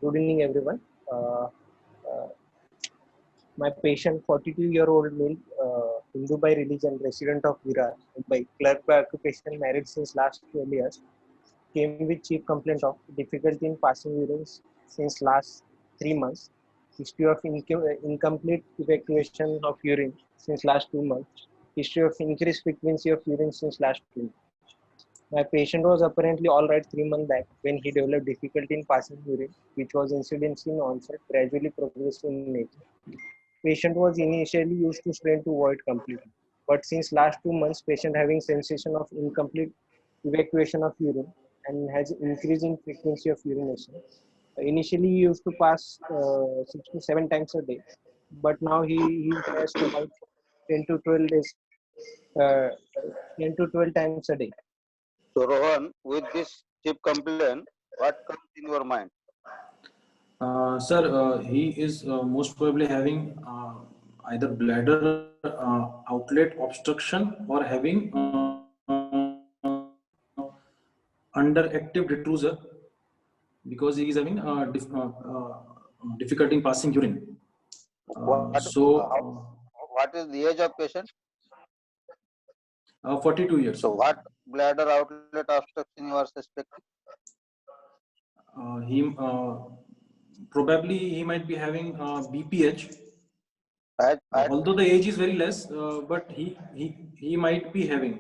Good evening, everyone. Uh, my patient, 42-year-old male, Hindu by religion, resident of Virar, Mumbai, clerk by occupation, married since last 12 years, came with chief complaint of difficulty in passing urine since last 3 months, history of incomplete evacuation of urine since last 2 months, history of increased frequency of urine since last 2 months. My patient was apparently all right 3 months back when he developed difficulty in passing urine, which was incidental in onset, gradually progressive in nature. Patient was initially used to strain to void completely, but since last 2 months, patient having sensation of incomplete evacuation of urine and has increasing frequency of urination. Initially, he used to pass 6 to 7 times a day, but now he passed about 10 to 12 days, uh, 10 to 12 times a day. So Rohan, with this chief complaint, what comes in your mind? Sir, he is most probably having either bladder outlet obstruction or having underactive detrusor, because he is having difficulty in passing urine. What is the age of patient? 42 years. So what bladder outlet obstruction you are suspecting? He probably he might be having BPH. Although the age is very less, but he might be having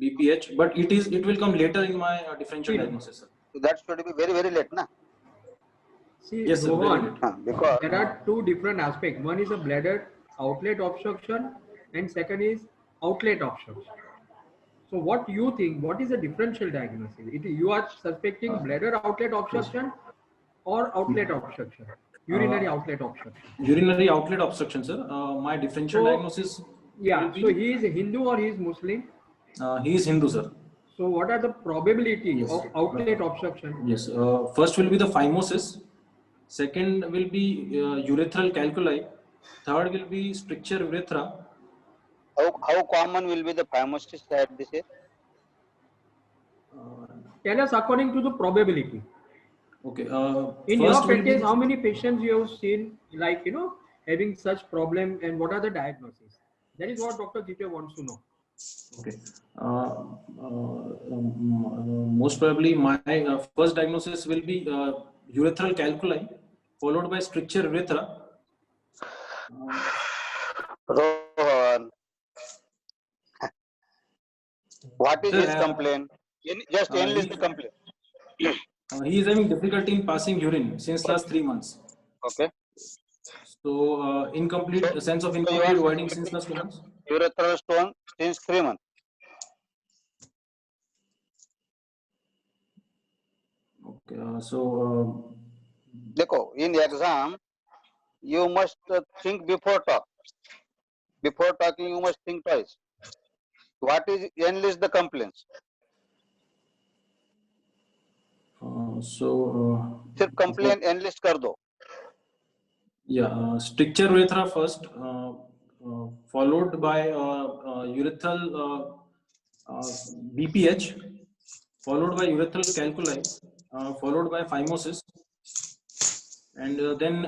BPH, but it will come later in my differential diagnosis, sir. So that should be very late, na? See, Yes, sir, Rohan, because there are two different aspects. One is a bladder outlet obstruction, and second is outlet obstruction. So, what you think? What is the differential diagnosis? You are suspecting bladder outlet obstruction or outlet obstruction, urinary outlet obstruction. Urinary outlet obstruction, sir. My differential diagnosis. Yeah. So he is a Hindu or he is Muslim? He is Hindu, sir. So, what are the probability of outlet obstruction? Yes. First will be the phimosis. Second will be urethral calculi. Third will be stricture urethra. how common will be the phimosis at this age? Tell us according to the probability. Okay. In your practice, how many patients you have seen, like, having such problem, and what are the diagnoses? That is what Dr. Jitya wants to know. Okay. Most probably my first diagnosis will be urethral calculi, followed by stricture urethra. Rohan, what is his complaint? Just enlist the complaint. He is having difficulty in passing urine since last 3 months. Okay. So incomplete sense of incomplete voiding since last 2 months. Urethral stone since 3 months. Okay. Dekho, in exam, you must think before talk. Before talking, you must think twice. What is enlist the complaints? सिर्फ complaint enlist कर दो. Yeah, stricture urethra first, followed by urethral BPH, followed by urethral calculi, followed by phimosis, and then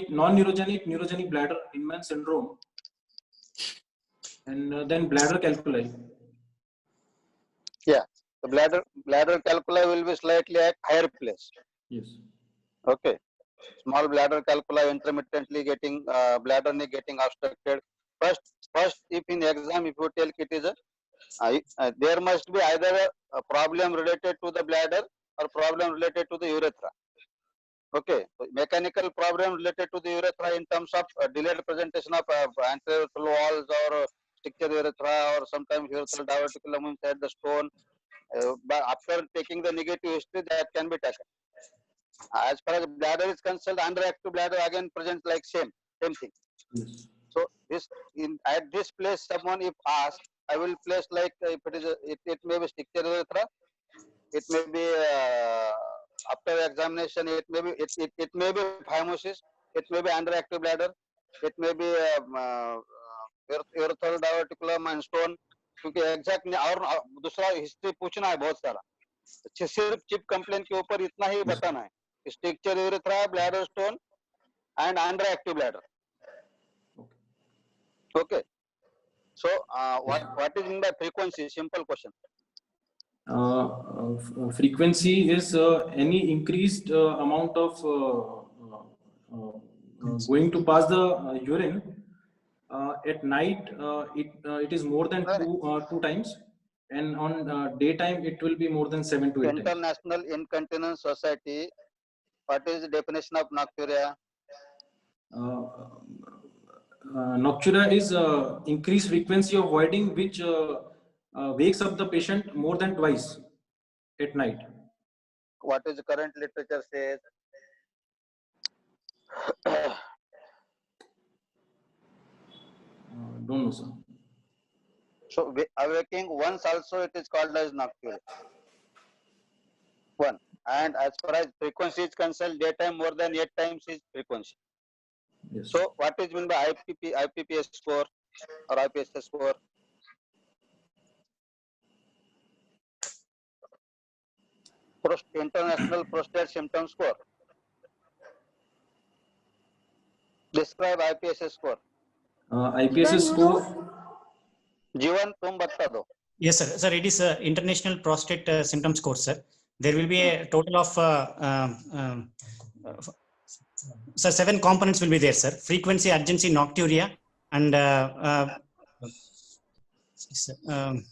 non-neurogenic bladder Inman syndrome, and then bladder calculi. Yeah, the bladder calculi will be slightly at higher place. Yes. Okay. Small bladder calculi intermittently getting bladder getting obstructed. First, if in exam, if you tell it is there must be either a problem related to the bladder or problem related to the urethra. Okay, so mechanical problem related to the urethra in terms of delayed presentation of anterior walls or stricture urethra, or sometimes urethral diverticulum inside the stone. But after taking the negative history, that can be taken. As far as bladder is concerned, underactive bladder again presents like same thing. Yes. So this at this place, someone if asked, I will place like if it is it may be stricture urethra, it may be after examination, it may be phimosis, it may be underactive bladder, it may be urethral diverticulum and stone. क्योंकि exact और दूसरा history पूछना है बहुत सारा, सिर्फ chip complain के ऊपर इतना ही बताना है. stricture urethra, bladder stone, and underactive bladder. Okay. So what is mean by frequency? Simple question. Frequency is any increased amount of going to pass the urine at night. It is more than two times, and on daytime it will be more than 7 to 8 times. International Incontinence Society, what is the definition of nocturia? Nocturia is increased frequency of voiding which wakes up the patient more than twice at night. What is the current literature says? Don't know, sir. So awaking once also it is called as nocturia. One. And as far as frequency is concerned, daytime more than 8 times is frequency. Yes. So what is mean by IPPS score or IPSS score? International Prostate Symptom Score. Describe IPSS score. IPSS score. Jeevan, तुम बता दो. Yes, sir. Sir, it is international prostate symptom score, sir. There will be a total of so 7 components will be there, sir. Frequency, urgency, nocturia, and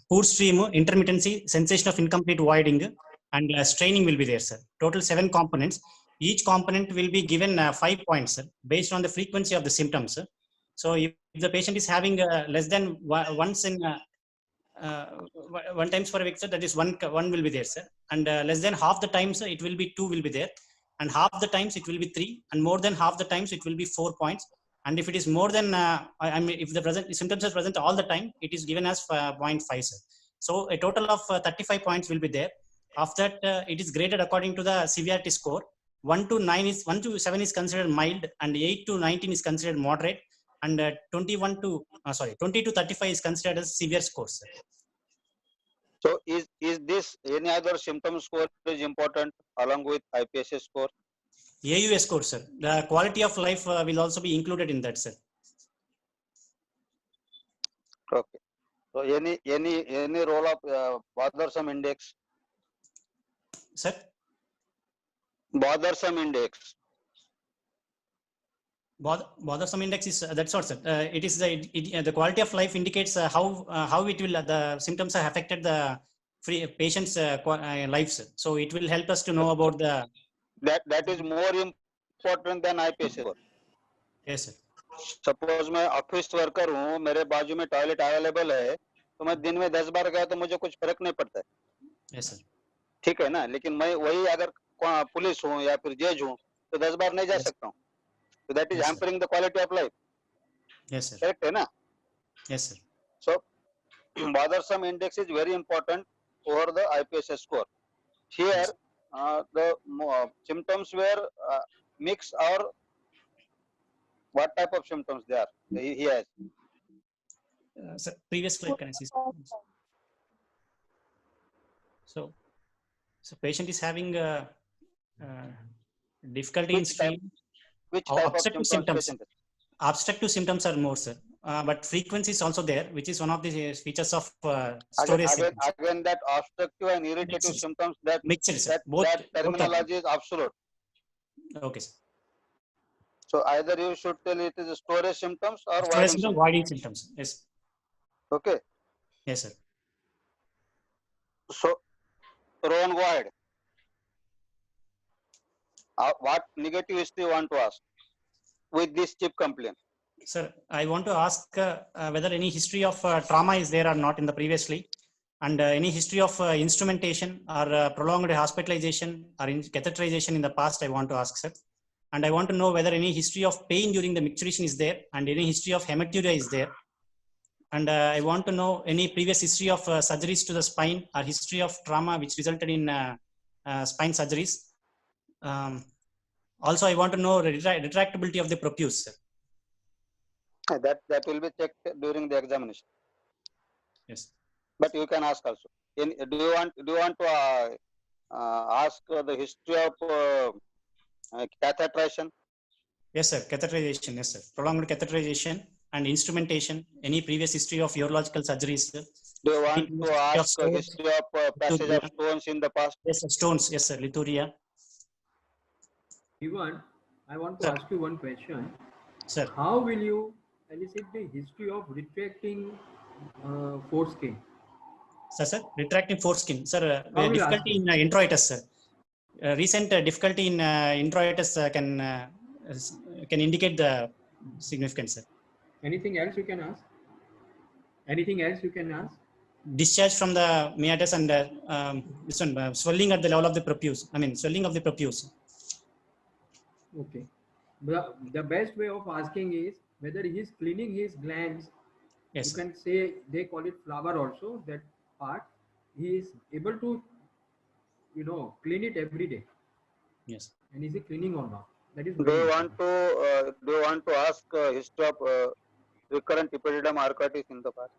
poor stream, intermittency, sensation of incomplete voiding, and straining will be there, sir. Total 7 components. Each component will be given 5 points, sir, based on the frequency of the symptoms, sir. So if the patient is having less than once in one times per week, sir, that is one will be there, sir, and less than half the times it will be 2 will be there, and half the times it will be 3, and more than half the times it will be 4 points, and if it is more than I mean if the symptoms are present all the time, it is given as 0.5, sir. So a total of 35 points will be there. After that it is graded according to the severity score. 1 to 7 is considered mild, and 8 to 19 is considered moderate, and 20 to 35 is considered as severe score, sir. So is this any other symptom score is important along with IPSS score? AUS score, sir. The quality of life will also be included in that, sir. Okay. So any role of bothersome index? Sir? Bothersome index. Bothersome index is that's what, sir. It is the quality of life indicates how it will the symptoms have affected the patient's life, sir. So it will help us to know about the. That is more important than IPSS score. Yes, sir. Suppose मैं office worker हूँ, मेरे बाजू में toilet available है, तो मैं दिन में 10 बार गया तो मुझे कुछ फर्क नहीं पड़ता है. Yes, sir. ठीक है ना, लेकिन मैं वही अगर पुलिस हूँ या फिर जज हूँ तो 10 बार नहीं जा सकता हूँ. So that is Yes, hampering the quality of life. Yes, sir. Correct है ना? Yes, sir. So bothersome index is very important over the IPSS score. Here the symptoms were mixed, or what type of symptoms they are he has? Sir, previous slide, can I see? So patient is having difficulty in stream. Which type of Obstructive symptoms. Patient? Obstructive symptoms are more, sir. But frequency is also there, which is one of the features of storage symptoms. Again, that obstructive and irritative symptoms, that terminology is absolute. Okay, sir. So either you should tell it is storage symptoms or voiding symptoms. Yes. Okay. Yes, sir. So, Rohan, go ahead. What negative history you want to ask with this chip complaint? Sir, I want to ask whether any history of trauma is there or not in the previously, and any history of instrumentation or prolonged hospitalization or catheterization in the past. I want to ask, sir. And I want to know whether any history of pain during the micturition is there, and any history of hematuria is there. And I want to know any previous history of surgeries to the spine or history of trauma which resulted in spine surgeries. Also, I want to know retractability of the propuse, sir. That will be checked during the examination. Yes. But you can ask also. Do you want to ask the history of catheterization. Yes, sir. Catheterization. Yes, sir. Prolonged catheterization and instrumentation. Any previous history of urological surgeries? Do you Any want previous to history of ask stones? history of passage of stones in the past? Yes, sir. Stones. Yes, sir. Lithuria. Ivan, I want to Sir. ask you one question. Sir. How will you elicit the history of retracting foreskin? Sir. Retracting foreskin. Sir, How will difficulty ask in introitus, sir. Recent difficulty in introitus can indicate the significance, sir. Anything else you can ask? Anything else you can ask? Discharge from the meatus and this one swelling at the level of the prepuce. I mean, swelling of the prepuce. Okay. The best way of asking is whether he is cleaning his glands. Yes, You sir. can say they call it flower also, that part. He is able to, clean it every day. Yes. And is he cleaning or not? That is Do very you important. want to ask history of recurrent epididymal arthritis in the past?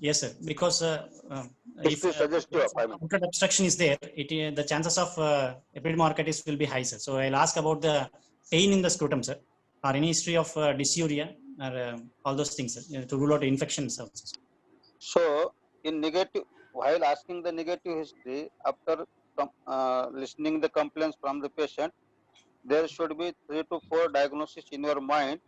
Yes, sir. Because if Suggestive of, I mean. outlet obstruction is there, the chances of epididymoarthritis will be high, sir. So I'll ask about the pain in the scrotum, sir, or any history of dysuria or all those things, sir, to rule out infections also. So, in negative, while asking the negative history, after listening the complaints from the patient, there should be 3 to 4 diagnoses in your mind,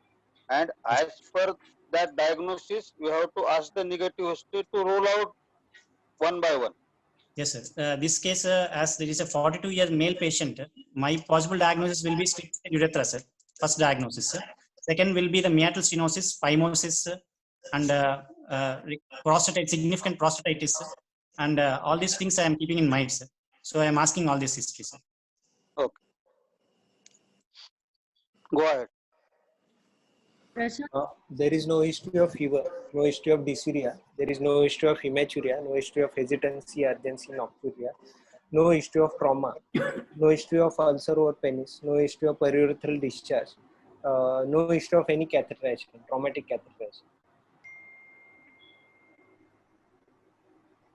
and as per that diagnosis, you have to ask the negative history to rule out one by one. Yes, sir. This case, as there is a 42-year male patient, my possible diagnosis will be stricted urethra, sir. First diagnosis, sir. Second will be the meatal stenosis, phimosis, and significant prostatitis, sir. And all these things I am keeping in mind, sir. So I am asking all these histories, sir. Okay. Go ahead. There is no history of fever, no history of dysuria, there is no history of hematuria, no history of hesitancy, urgency, nocturia, no history of trauma, no history of ulcer over penis, no history of periurethral discharge, no history of any catheterization, traumatic catheterization.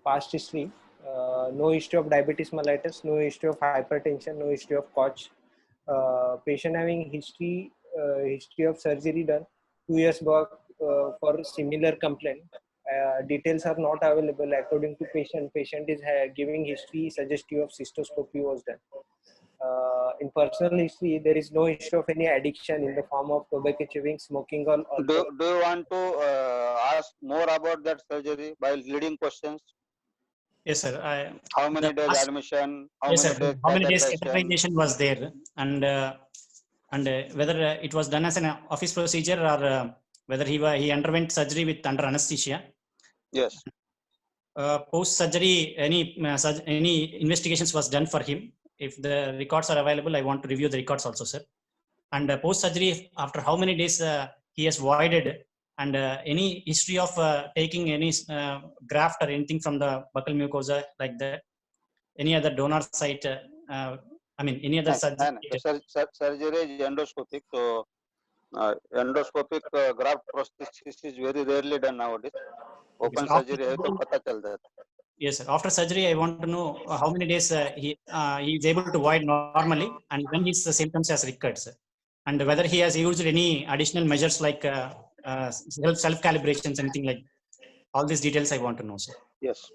Past history, no history of diabetes mellitus, no history of hypertension, no history of Koch. Patient having history of surgery done 2 years back for similar complaint. Details are not available according to patient. Patient is giving history suggestive of cystoscopy was done. In personal history, there is no history of any addiction in the form of tobacco chewing, smoking, or Do you want to ask more about that surgery by leading questions? Yes, sir. How many days admission? How yes, many sir. days How many days catheterization? catheterization was there, and whether it was done as an office procedure or whether he underwent surgery with under anesthesia. Yes. Post surgery, any investigations was done for him. If the records are available, I want to review the records also, sir. And post surgery, after how many days he has voided, and any history of taking any graft or anything from the buccal mucosa like that, any other donor site, I mean any other surgery. Surgery is endoscopic, so endoscopic graft prosthesis is very rarely done nowadays. Open surgery hai to pata chalta hai. Yes, sir. After surgery, I want to know how many days he is able to void normally, and when his symptoms has recurred, sir, and whether he has used any additional measures like self calibrations, anything like all these details. I want to know, sir. Yes.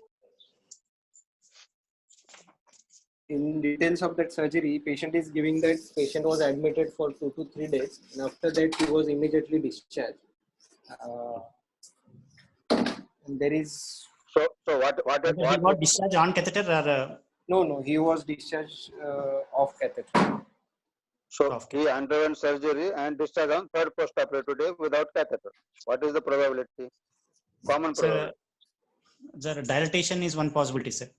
In details of that surgery, patient is giving that patient was admitted for 2 to 3 days, and after that he was immediately discharged. And there is so what he got discharged on catheter or no, he was discharged off catheter. So he underwent surgery and discharged on third post-operative day without catheter. What is the probability? Common probability. Sir, dilatation is one possibility, sir.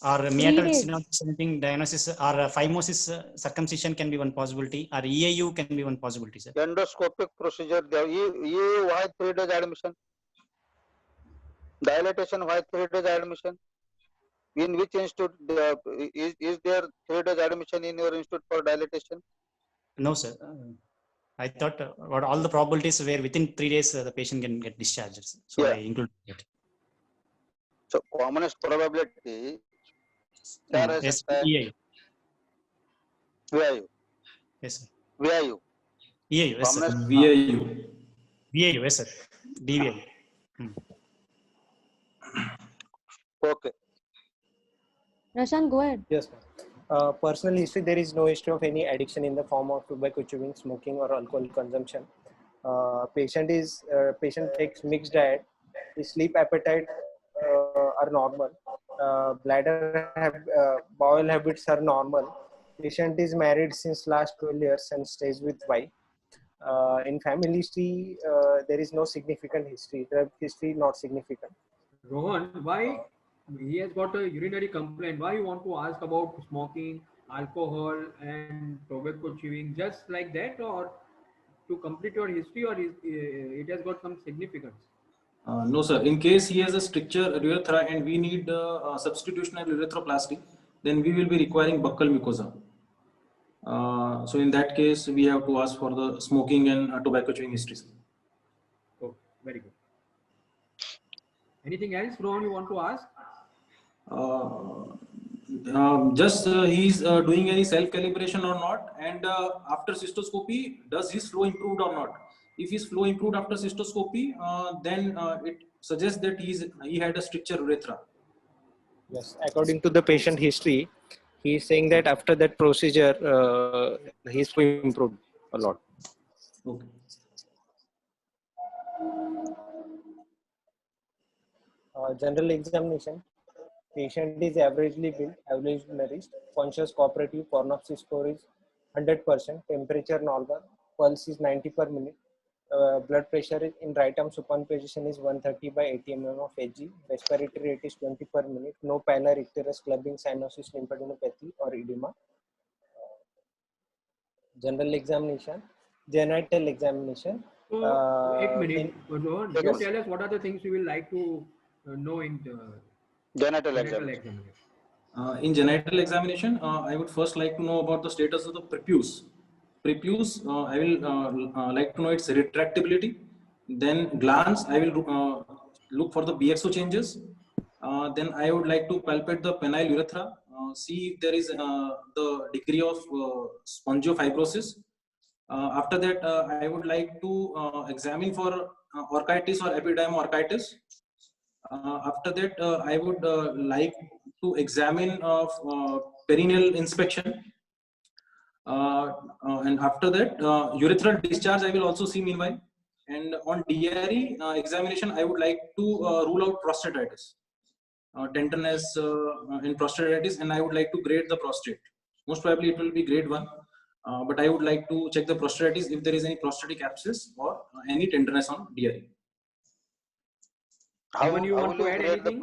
Or meatal stenosis, anything diagnosis, or phimosis circumcision can be one possibility, or EAU can be one possibility, sir. Endoscopic procedure, EAU, why 3 days admission? Dilatation, why 3 days admission? In which institute is there 3 days admission in your institute for dilatation? No, sir. I thought what all the probabilities were within 3 days the patient can get discharged. So I included it. So commonest probability क्या रह सकता है? VIU. Yes, sir. VIU. EAU, yes, sir. Prominence. VIU. VAU, yes, sir. DVAU. Okay. Roshan, go ahead. Yes, ma'am. Personal history, there is no history of any addiction in the form of tobacco chewing, smoking, or alcohol consumption. Patient takes mixed diet. His sleep appetite are normal. Bowel habits are normal. Patient is married since last 12 years and stays with wife. In family history, there is no significant history. Drug history not significant. Rohan, why he has got a urinary complaint? Why you want to ask about smoking, alcohol, and tobacco chewing just like that, or to complete your history, or it has got some significance? No, sir. In case he has a stricture urethra and we need substitutional urethroplasty, then we will be requiring buccal mucosa. So in that case, we have to ask for the smoking and tobacco chewing histories. Oh, very good. Anything else, Rohan, you want to ask? He's doing any self calibration or not, and after cystoscopy, does his flow improved or not? If his flow improved after cystoscopy, then it suggests that he had a stricture urethra. Yes, according to the patient history, he is saying that after that procedure, his flow improved a lot. Okay. General examination. Patient is averagely built, average nourished, conscious, cooperative, Kornofsky score is 100%, temperature normal, pulse is 90 per minute, blood pressure in right arm supine position is 130 by 80 mm of Hg, respiratory rate is 20 per minute, no pallor, icterus, clubbing, cyanosis, lymphadenopathy or edema. General examination, genital examination. So, 1 minute, Rohan, you tell us what are the things you will like to know in Genital genital examination. In genital examination, I would first like to know about the status of the prepuce. Prepuce, I will like to know its retractability. Then glans, I will look for the BXO changes. Then I would like to palpate the penile urethra, see if there is the degree of spongiofibrosis. After that, I would like to examine for orchitis or epidermorchitis. After that, I would like to examine perineal inspection. And after that, urethral discharge I will also see meanwhile. And on DRE examination, I would like to rule out prostatitis, tenderness in prostatitis, and I would like to grade the prostate. Most probably it will be grade 1, but I would like to check the prostatitis if there is any prostatic abscess or any tenderness on DRE. Even you want to add anything?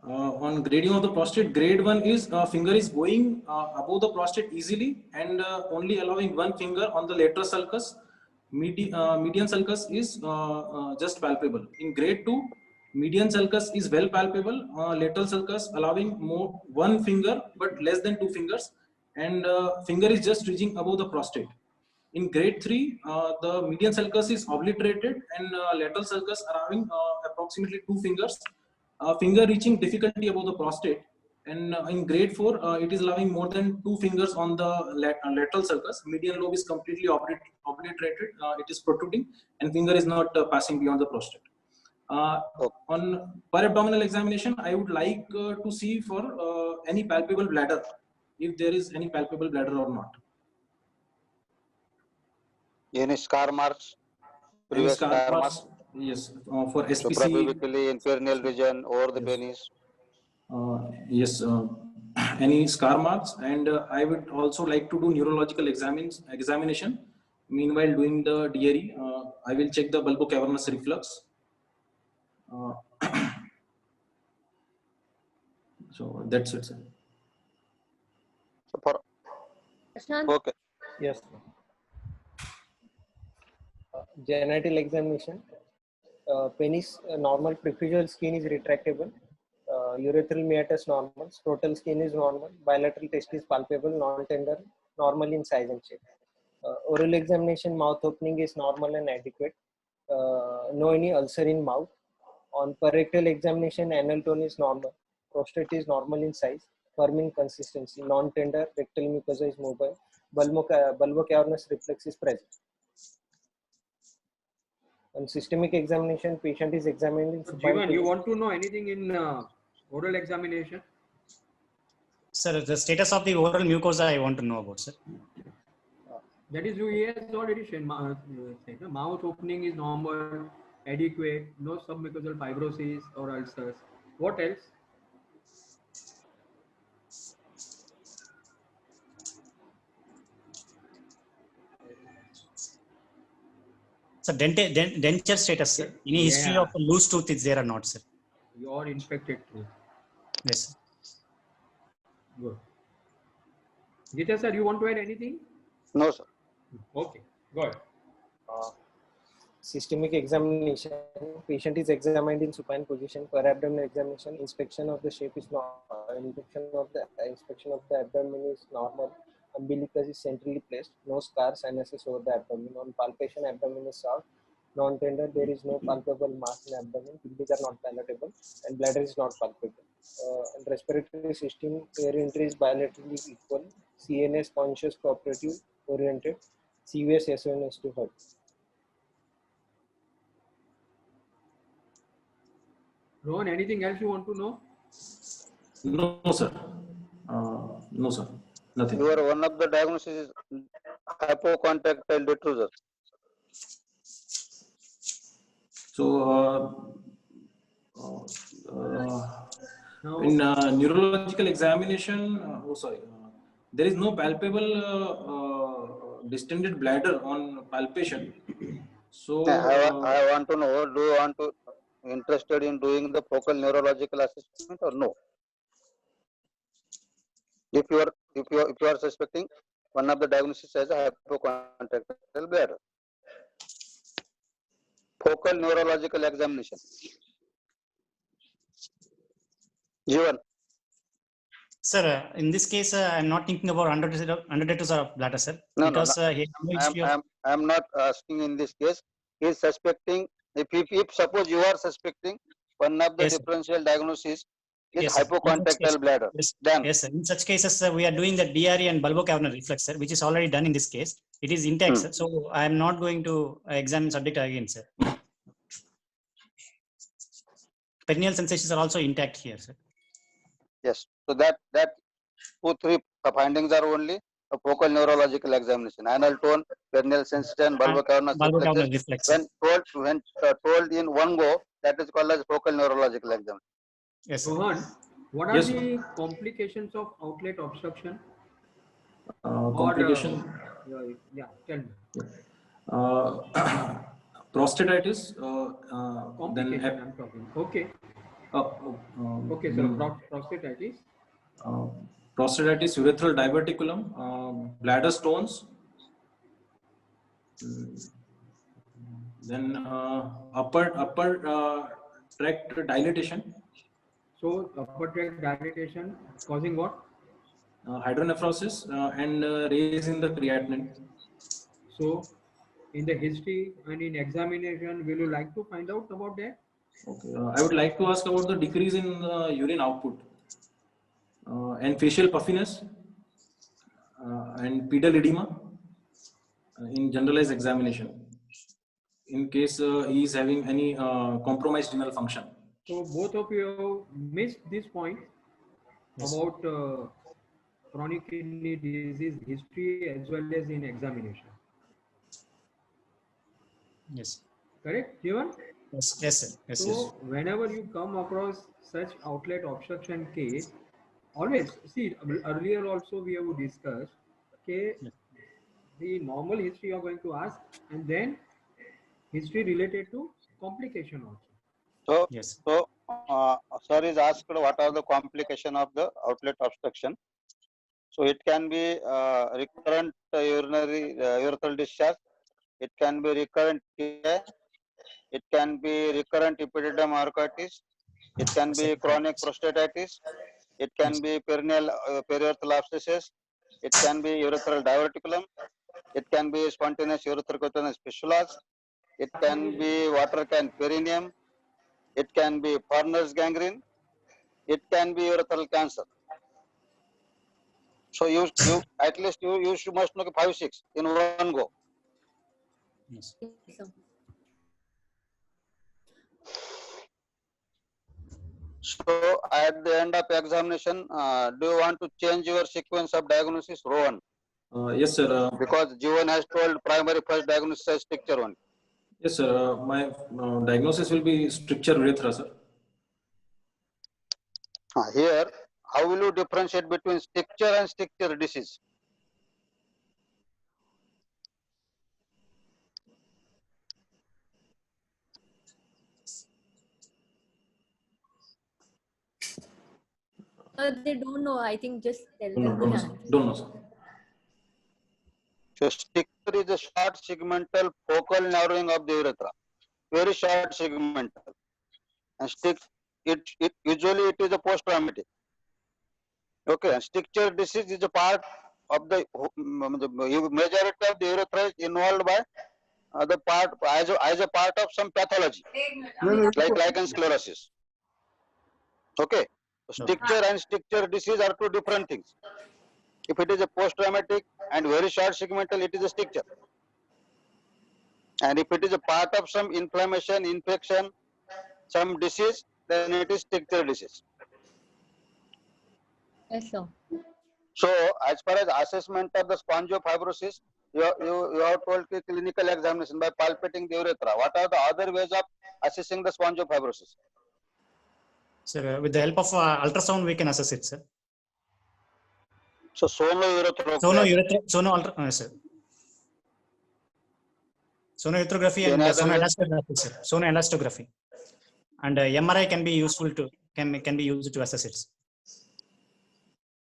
On grading of the prostate, grade 1 is finger is going above the prostate easily and only allowing one finger on the lateral sulcus. Median sulcus is just palpable. In grade 2, median sulcus is well palpable. Lateral sulcus allowing one finger but less than 2 fingers, and finger is just reaching above the prostate. In grade 3, the median sulcus is obliterated and lateral sulcus allowing approximately 2 fingers. Finger reaching difficulty above the prostate, and in grade 4 it is allowing more than 2 fingers on the lateral sulcus. Median lobe is completely obliterated, it is protruding, and finger is not passing beyond the prostate. On per abdominal examination, I would like to see for any palpable bladder, if there is any palpable bladder or not. Any scar marks? Any scar marks? Yes, for SPC. Suprapubically in perineal region or the penis. Yes, any scar marks, and I would also like to do neurological examination. Meanwhile, doing the DRE, I will check the bulbocavernous reflux. So that's it, sir. Okay. Yes. Genital examination. Penis normal, prefusal skin is retractable. Urethral meatus normal, scrotal skin is normal, bilateral testis palpable, non-tender, normal in size and shape. Oral examination, mouth opening is normal and adequate. No any ulcer in mouth. On rectal examination, anal tone is normal, prostate is normal in size, firm in consistency, non-tender, rectal mucosa is mobile, bulbocavernous reflex is present. On systemic examination, patient is examined in supine Jivan, you position. want to know anything in oral examination? Sir, the status of the oral mucosa I want to know about, sir. That is, he has already said, mouth opening is normal, adequate, no submucosal fibrosis or ulcers. What else? So denture status, sir. Any history Yeah. of loose tooth is there or not, sir? Your infected tooth. Yes, sir. Good. Gita sir, you want to add anything? No, sir. Okay, go ahead. Systemic examination, patient is examined in supine position. Per abdomen examination, inspection of the shape is normal. Inspection of the abdomen is normal. Umbilicus is centrally placed. No scar sinuses over the abdomen. On palpation, abdomen is soft. Non-tender, there is no palpable mass in abdomen. Kidneys are not palatable, and bladder is not palpable. And respiratory system, air entry is bilaterally equal. CNS conscious, cooperative, oriented. CVS S1 S2 hurt. Rohan, anything else you want to know? No, sir. No, sir. Nothing. Your one of the diagnosis is hypocontactile detrusor. So, Now, in neurological examination, there is no palpable distended bladder on palpation. So, I want to know, do you want to interested in doing the focal neurological assessment or no? If you are suspecting one of the diagnosis as a hypocontactile bladder, focal neurological examination. Jivan. Sir, in this case, I'm not thinking about underdetrusor of bladder, sir. No, Because no. he has no history of. I am not asking in this case. He is suspecting. If suppose you are suspecting one of the Yes, sir. differential diagnosis is Yes, sir. In such hypocontactile cases- bladder, Yes, then yes, sir. In such cases, we are doing the DRE and bulbocavernous reflex, sir, which is already done in this case. It is intact, sir. So I am not going to examine subject again, sir. Perineal sensations are also intact here, sir. yes. So that 2-3 findings are only a focal neurological examination. Anal tone, perineal sensation, and bulbocavernous Bulbocavernous reflexes. reflex. When told in one go, that is called as focal neurological examination. Yes, sir. Rohan, what are Yes, the complications of outlet obstruction? complication. Yeah, tell me. Prostatitis. Complication, Then I'm talking. Okay. uh, Okay, sir. Prostatitis. Prostatitis, urethral diverticulum, bladder stones. Then upper tract dilatation. So, upper tract dilatation causing what? Hydronephrosis and raise in the creatinine. So, in the history and in examination, will you like to find out about that? Okay. I would like to ask about the decrease in urine output and facial puffiness and pedal edema in generalized examination in case he is having any compromised renal function. So, both of you have missed this point about chronic kidney disease history as well as in examination. Yes. Correct, Jivan? Yes, yes, sir. Yes, So, yes. whenever you come across such outlet obstruction case, always see, earlier also we have discussed, okay, the normal history you are going to ask, and then history related to complication also. So, Yes. sir is asked what are the complication of the outlet obstruction. So it can be recurrent urinary urethral discharge. It can be recurrent TI. It can be recurrent epididymoarthritis. It can be chronic prostatitis. It can be perineal periurethral abscesses. It can be urethral diverticulum. It can be spontaneous urethral fistulas. It can be water can perineum. It can be Horner's gangrene. It can be urethral cancer. So you at least you should must know 5, 6 in one go. Yes. Yes, sir. So at the end of examination, do you want to change your sequence of diagnosis, Rohan? Yes, sir. Because Jivan has told primary first diagnosis as stricture one. Yes, sir. My diagnosis will be stricture urethra, sir. Here, how will you differentiate between stricture and stricture disease? They don't know. I think just tell No, them don't the know, sir. answer. Don't know, sir. So stricture is a short segmental focal narrowing of the urethra, very short segmental, and it usually it is a post-traumatic. Okay, and stricture disease is a part of the majority of the urethra is involved by the part as a part of some pathology, like lichen sclerosis. Okay, stricture and stricture disease are two different things. If it is a post-traumatic and very short segmental, it is a stricture. And if it is a part of some inflammation, infection, some disease, then it is stricture disease. Yes, sir. So, as far as assessment of the spongiofibrosis, you have told clinical examination by palpating the urethra. What are the other ways of assessing the spongiofibrosis? Sir, with the help of ultrasound, we can assess it, sir. So, sonourethroplasty. Sir. Sonourethroplasty and Any other way? sonoelastography, sir. Sonoelastography. And MRI can be useful to can be used to assess it.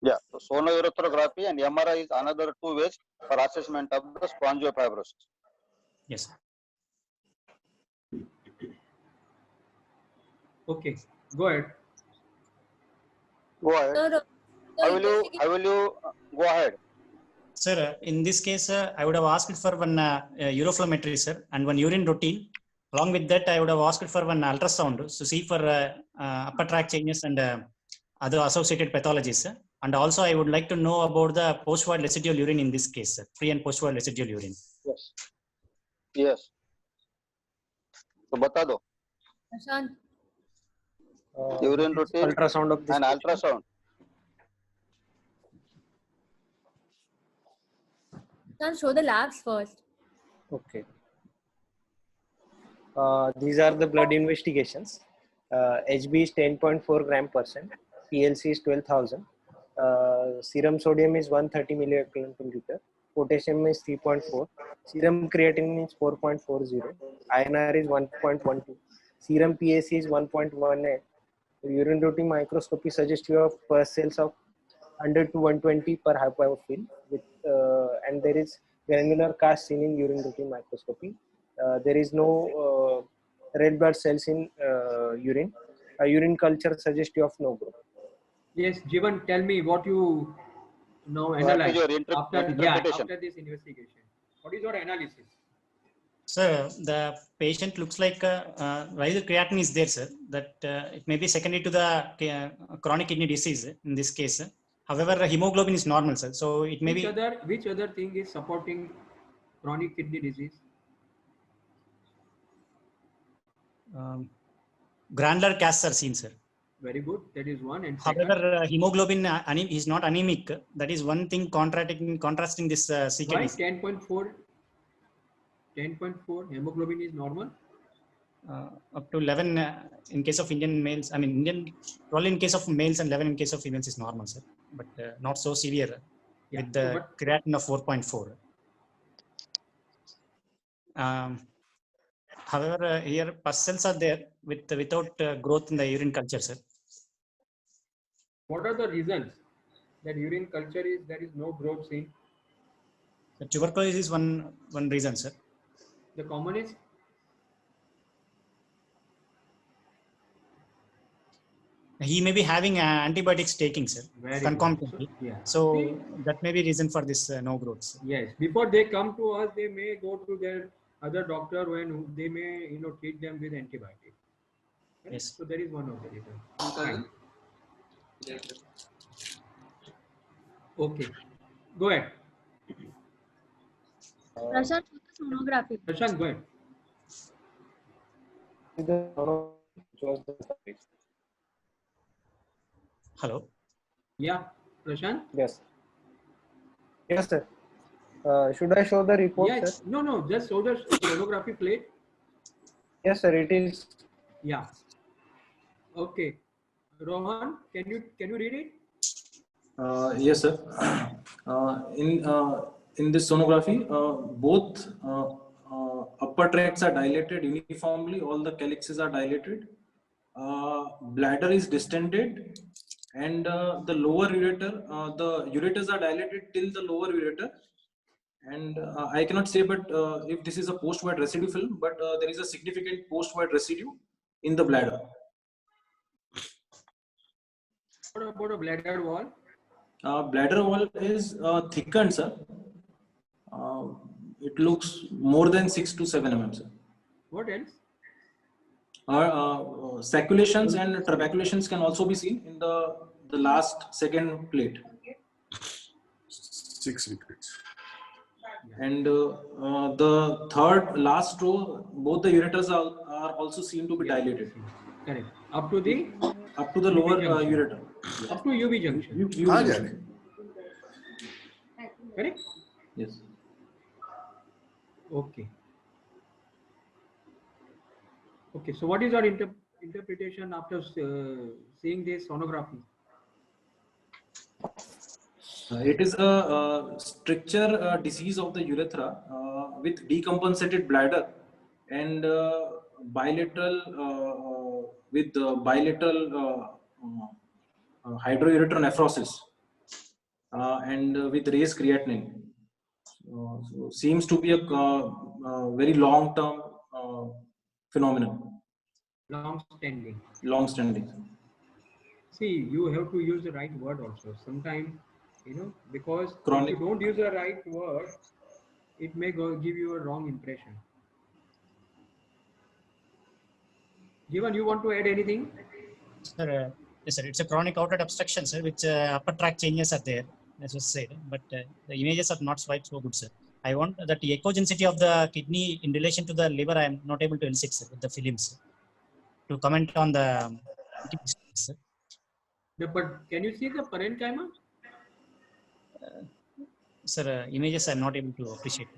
Yeah, so sonourethroplasty and MRI is another two ways for assessment of the spongiofibrosis. Yes. Okay, go ahead. Go ahead. Sir, How will you go ahead? Sir, in this case, I would have asked for one uroflowmetry, sir, and one urine routine. Along with that, I would have asked for one ultrasound to see for upper tract changes and other associated pathologies, sir. And also, I would like to know about the post-void residual urine in this case, sir. Pre and post-void residual urine. Yes. Yes. So, bata do. Prashant, Urine routine ultrasound of this and patient. ultrasound. Prashant, show the labs first. Okay. These are the blood investigations. HB is 10.4 gram %. PLC is 12,000. Serum sodium is 130 milliequivalent per liter. Potassium is 3.4. Serum creatinine is 4.40. INR is 1.12. Serum PAC is 1.18. Urine routine microscopy suggests you have pus cells of 100 to 120 per hypophil, with and there is granular cast seen in urine routine microscopy. There is no red blood cells in urine. A urine culture suggestive of no growth. Yes, Jivan, tell me what you now What is analyze your after interpretation? this investigation. What is your analysis? Sir, the patient looks like rise of creatinine is there, sir. That it may be secondary to the chronic kidney disease in this case. However, hemoglobin is normal, sir. So it may Which other thing is supporting chronic kidney disease? granular casts are seen, sir. Very good. That is one. And second, However, hemoglobin is not anemic. That is one thing contrasting this CKD. why 10.4? 10.4 hemoglobin is normal. Up to 11 in case of Indian males. I mean, 12 in case of males and 11 in case of females is normal, sir. But not so severe with the creatinine of 4.4. However, here pus cells are there without growth in the urine culture, sir. What are the results that urine culture is there is no growth seen? The tuberculosis is one reason, sir. The commonest? He may be having antibiotics taking, sir, concomitantly. So that may be reason for this no growth, sir. Yes. Before they come to us, they may go to their other doctor when they may treat them with antibiotics. Right? Yes. So that is one of the reasons. Fine. Okay. Go ahead. Prashant, show the sonography. Prashant, go ahead. Hello. Yeah, Prashant? Yes. Yes, sir. Should I show the report, Yeah, sir? no, just show the sonography plate. Yes, sir. It is. Yeah. Okay. Rohan, can you read it? Yes, sir. In this sonography, both upper tracts are dilated uniformly. All the calyxes are dilated. Bladder is distended, and the lower ureter, the ureters are dilated till the lower ureter. And I cannot say, but if this is a post-void residue film, but there is a significant post-void residue in the bladder. What about a bladder wall? Bladder wall is thickened, sir. It looks more than 6 to 7 mm, sir. What else? Saculations and trabeculations can also be seen in the last second plate. 6 liquids. And the third last row, both the ureters are also seen to be dilated. Correct. Up to the lower ureter. Up to UV junction. UV junction. Correct? Yes. Okay. Okay. So what is your interpretation after seeing this sonography? It is a stricture disease of the urethra with decompensated bladder and bilateral hydroureter nephrosis and with raised creatinine. So seems to be a very long-term phenomenon. Long-standing. Long-standing. See, you have to use the right word also. Sometimes, because Chronic. if you don't use the right word, it may give you a wrong impression. Jivan, you want to add anything? Sir, yes, sir. It's a chronic outlet obstruction, sir, which upper tract changes are there, as was said, but the images are not quite so good, sir. I want that the echogenicity of the kidney in relation to the liver. I am not able to elicit, sir, with the films to comment on the. Sir. But can you see the parenchyma? Sir, images I am not able to appreciate.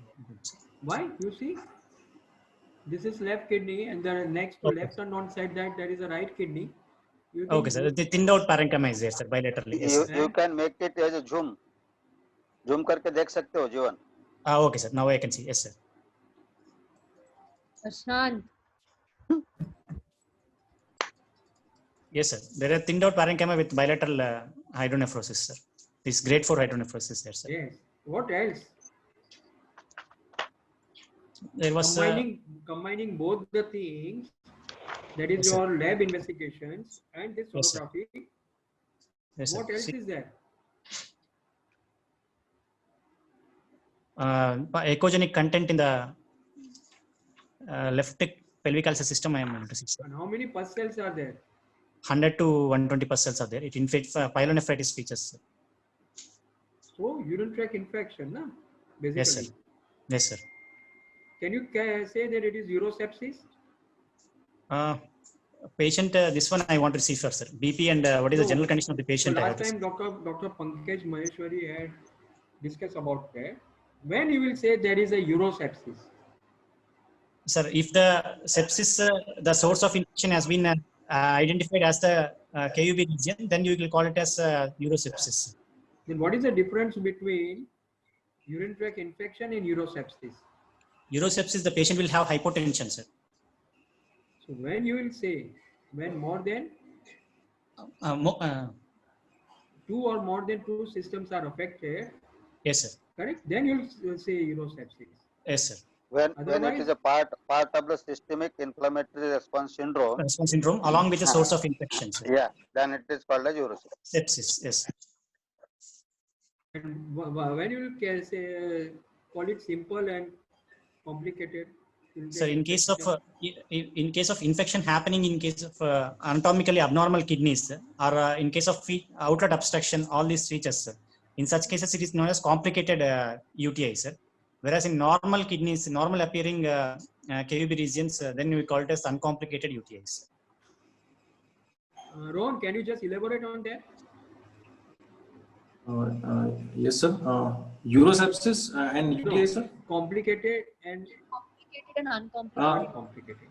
Why? You see, this is left kidney, and the next to left and on side that there is a right kidney. Okay, sir. The thinned out parenchyma is there, sir, bilaterally. Yes, You can make it as a zoom. Zoom करके देख सकते हो जीवन. Okay, sir. Now I can see. Yes, sir. Prashant. Yes, sir. There are thinned out parenchyma with bilateral hydronephrosis, sir. This grade 4 hydronephrosis there, sir. Yes. What else? There was combining both the things, that is yes, your sir. lab investigations and this Yes, sir. sonography. Yes, What sir. else is there? Echogenic content in the left pelvic ulcer system I am able to see, sir. And how many pus cells are there? 100 to 120 pus cells are there. It infects pyelonephritis features, sir. So urinary tract infection, na? Basically. Yes, sir. Yes, sir. Can you say that it is urosepsis? Patient, this one I want to see first, sir. BP and what is the general condition of the patient? So last time Dr. Pankaj Maheshwari had discussed about that. When you will say there is a urosepsis? Sir, if the sepsis, the source of infection has been identified as the KUB region, then you will call it as urosepsis. Then what is the difference between urinary tract infection and urosepsis? Urosepsis, the patient will have hypotension, sir. So when you will say, when more than two or more than two systems are affected, yes, sir. Correct? Then you will say urosepsis. Yes, sir. When it is a part of the systemic inflammatory response syndrome. Response syndrome along with the source of infection, sir. Yeah, then it is called as urosepsis. Sepsis, yes. And when you will say, call it simple and complicated? So in case of infection happening in case of anatomically abnormal kidneys or in case of outlet obstruction, all these features, sir, In such cases, it is known as complicated UTI, sir. Whereas in normal kidneys, normal appearing KUB regions, then we call it as uncomplicated UTIs. Rohan, can you just elaborate on that? Yes, sir. Urosepsis and UTI, sir. Complicated and uncomplicated.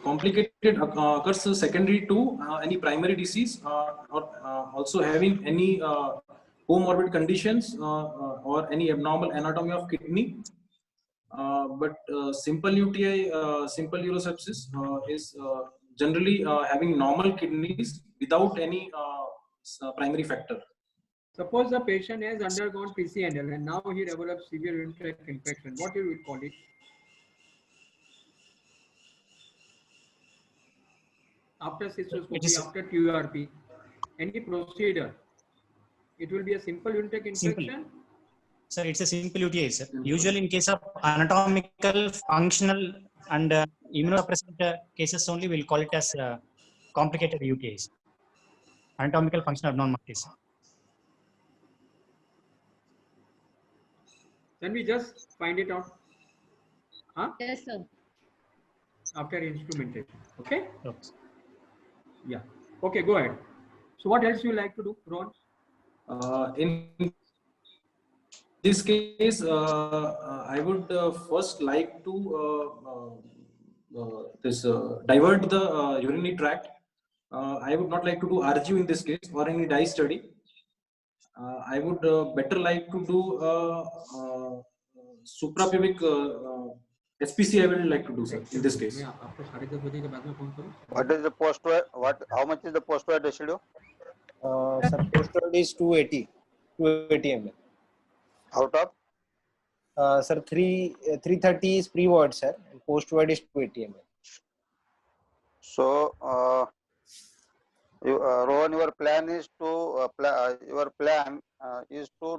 Complicated occurs secondary to any primary disease or also having any comorbid conditions or any abnormal anatomy of kidney. But simple UTI, simple urosepsis is generally having normal kidneys without any primary factor. Suppose the patient has undergone PCNL and now he develops severe urinary tract infection. What you will call it? After cystoscopy, after TURP, any procedure, it will be a simple urinary tract infection. Sir, it's a simple UTI, sir. Usually in case of anatomical, functional and immunosuppressant cases only, we'll call it as complicated UTIs. Anatomical functional abnormalities. Then we just find it out. Huh? Yes, sir. After instrumentation. Okay? Okay. Yeah. Okay, go ahead. So what else you like to do, Ron? In this case, I would first like to divert the urinary tract. I would not like to do RGU in this case or any dye study. I would better like to do suprapubic SPC. I would like to do, sir, in this case. What is the post-void? How much is the post-void residue? Sir, post-void is 280 ml. Out of? Sir, 330 is pre-void, sir, and post-void is 280 ml. So, Rohan, your plan is to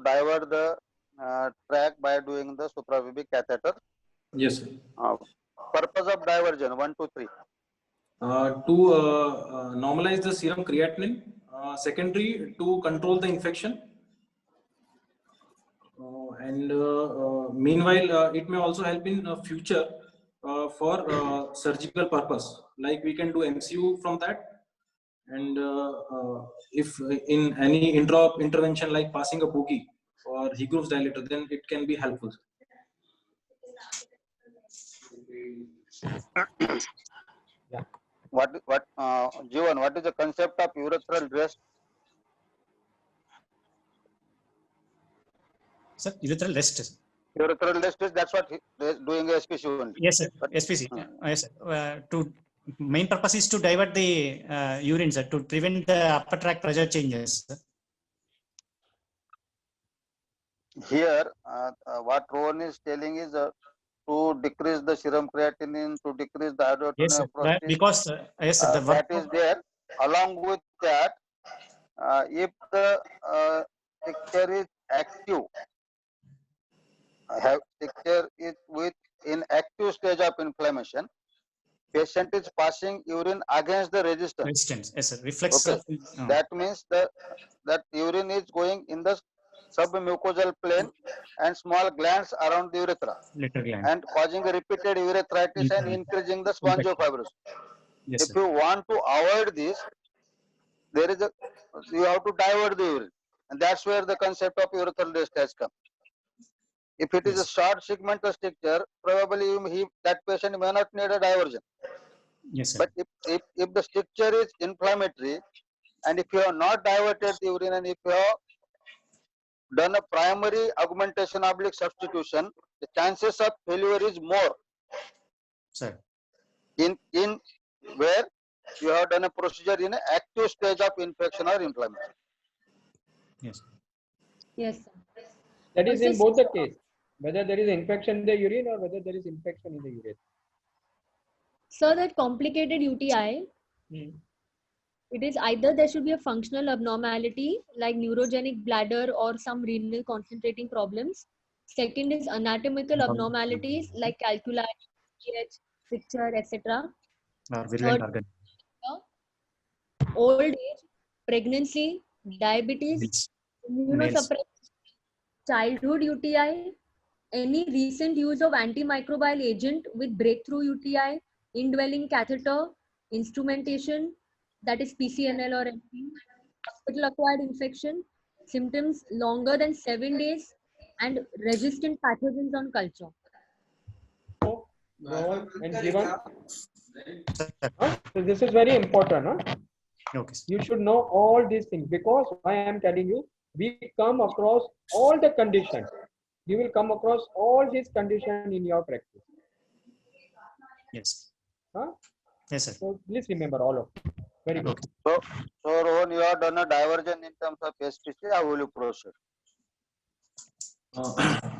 divert the tract by doing the suprapubic catheter. Yes, sir. Purpose of diversion 1, 2, 3. To normalize the serum creatinine. Secondary, to control the infection. And meanwhile, it may also help in future for surgical purpose. Like we can do MCU from that. And if in any intervention like passing a boogie or Higrooves dilator, then it can be helpful. Yeah. Jivan, what is the concept of urethral rest? Sir, urethral rest. Urethral rest is that's what he is doing SPC only. Yes, sir. SPC. Yes, sir. To main purpose is to divert the urine, sir, to prevent the upper tract pressure changes. Sir. Here, what Rohan is telling is to decrease the serum creatinine, to decrease the Yes, sir. Because yes, sir, the that is there. Along with that, if the stricture is active, stricture is in active stage of inflammation, patient is passing urine against the resistance. Yes, sir. Reflex. Okay. That means that urine is going in the submucosal plane and small glands around the urethra and causing a repeated urethritis and increasing the spongiofibrosis. Yes, if you want to avoid this, you have to divert the urine, and that's where the concept of urethral rest has come. If it is a short segmental stricture, probably that patient may not need a diversion. Yes, sir. But if the stricture is inflammatory, and if you have not diverted the urine, and if you have done a primary augmentation oblique substitution, the chances of failure is more. Sir. In where you have done a procedure in an active stage of infection or inflammation. Yes. Yes, sir. That is in both the case, whether there is infection in the urine or whether there is infection in the urine. So that complicated UTI, it is either there should be a functional abnormality like neurogenic bladder or some renal concentrating problems. Second is anatomical abnormalities like calculi, pH, stricture, etc. Virulent organ. Old age, pregnancy, diabetes, immunosuppressed childhood UTI, any recent use of antimicrobial agent with breakthrough UTI, indwelling catheter, instrumentation, that is PCNL or anything, hospital acquired infection, symptoms longer than 7 days, and resistant pathogens on culture. So, Rohan and Jivan. So this is very important. Okay, sir. You should know all these things, because I am telling you, we come across all the conditions. You will come across all these conditions in your practice. Yes. Huh? Yes, sir. So please remember all of it. Very good. Okay. So Rohan, you have done a diversion in terms of SPC. How will you proceed?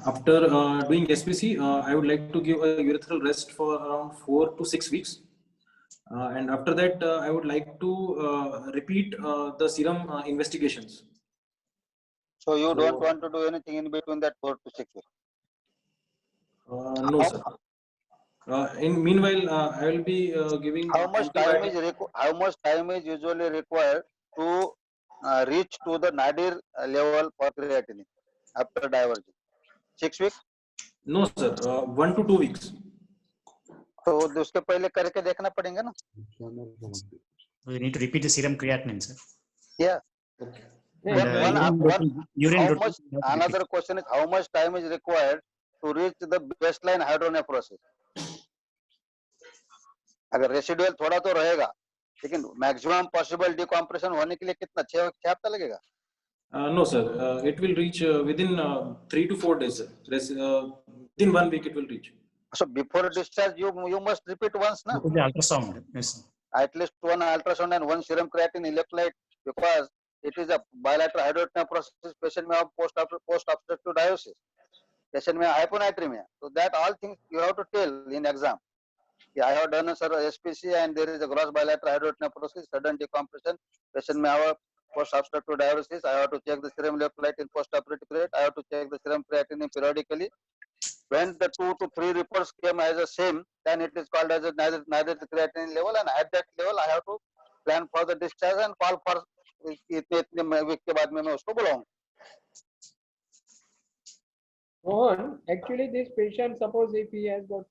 After doing SPC, I would like to give a urethral rest for around 4 to 6 weeks. And after that, I would like to repeat the serum investigations. So you don't want to do anything in between that 4 to 6 weeks? No, sir. In meanwhile, I will be giving How much time antibiotic. is usually required to reach to the nadir level for creatinine after diversion? 6 weeks? No, sir. 1 to 2 weeks. तो उसके पहले करके देखना पड़ेगा ना? We need to repeat the serum creatinine, sir. Yeah. And, another question is, how much time is required to reach the baseline hydronephrosis? अगर residual थोड़ा तो रहेगा, लेकिन मैक्सिमम पॉसिबल डिकम्प्रेशन होने के लिए कितना 6 हफ्ता लगेगा? No, sir. It will reach within 3 to 4 days, sir. Within 1 week, it will reach. So before discharge, you must repeat once, na? the ultrasound. Yes. At least one ultrasound and one serum creatinine electrolyte, because it is a bilateral hydronephrosis. Patient may have post-obstructive diuresis. Patient may have hyponatremia. So that all things you have to tell in exam. Yeah, I have done a SPC and there is a gross bilateral hydronephrosis, sudden decompression. Patient may have a post-obstructive diuresis. I have to check the serum electrolyte in post-operative period. I have to check the serum creatinine periodically. When the 2 to 3 reports came as the same, then it is called as a neither the creatinine level, and at that level I have to plan for the discharge and call for इतने week के बाद में मैं उसको बुलाऊं. Rohan, actually this patient, suppose if he has got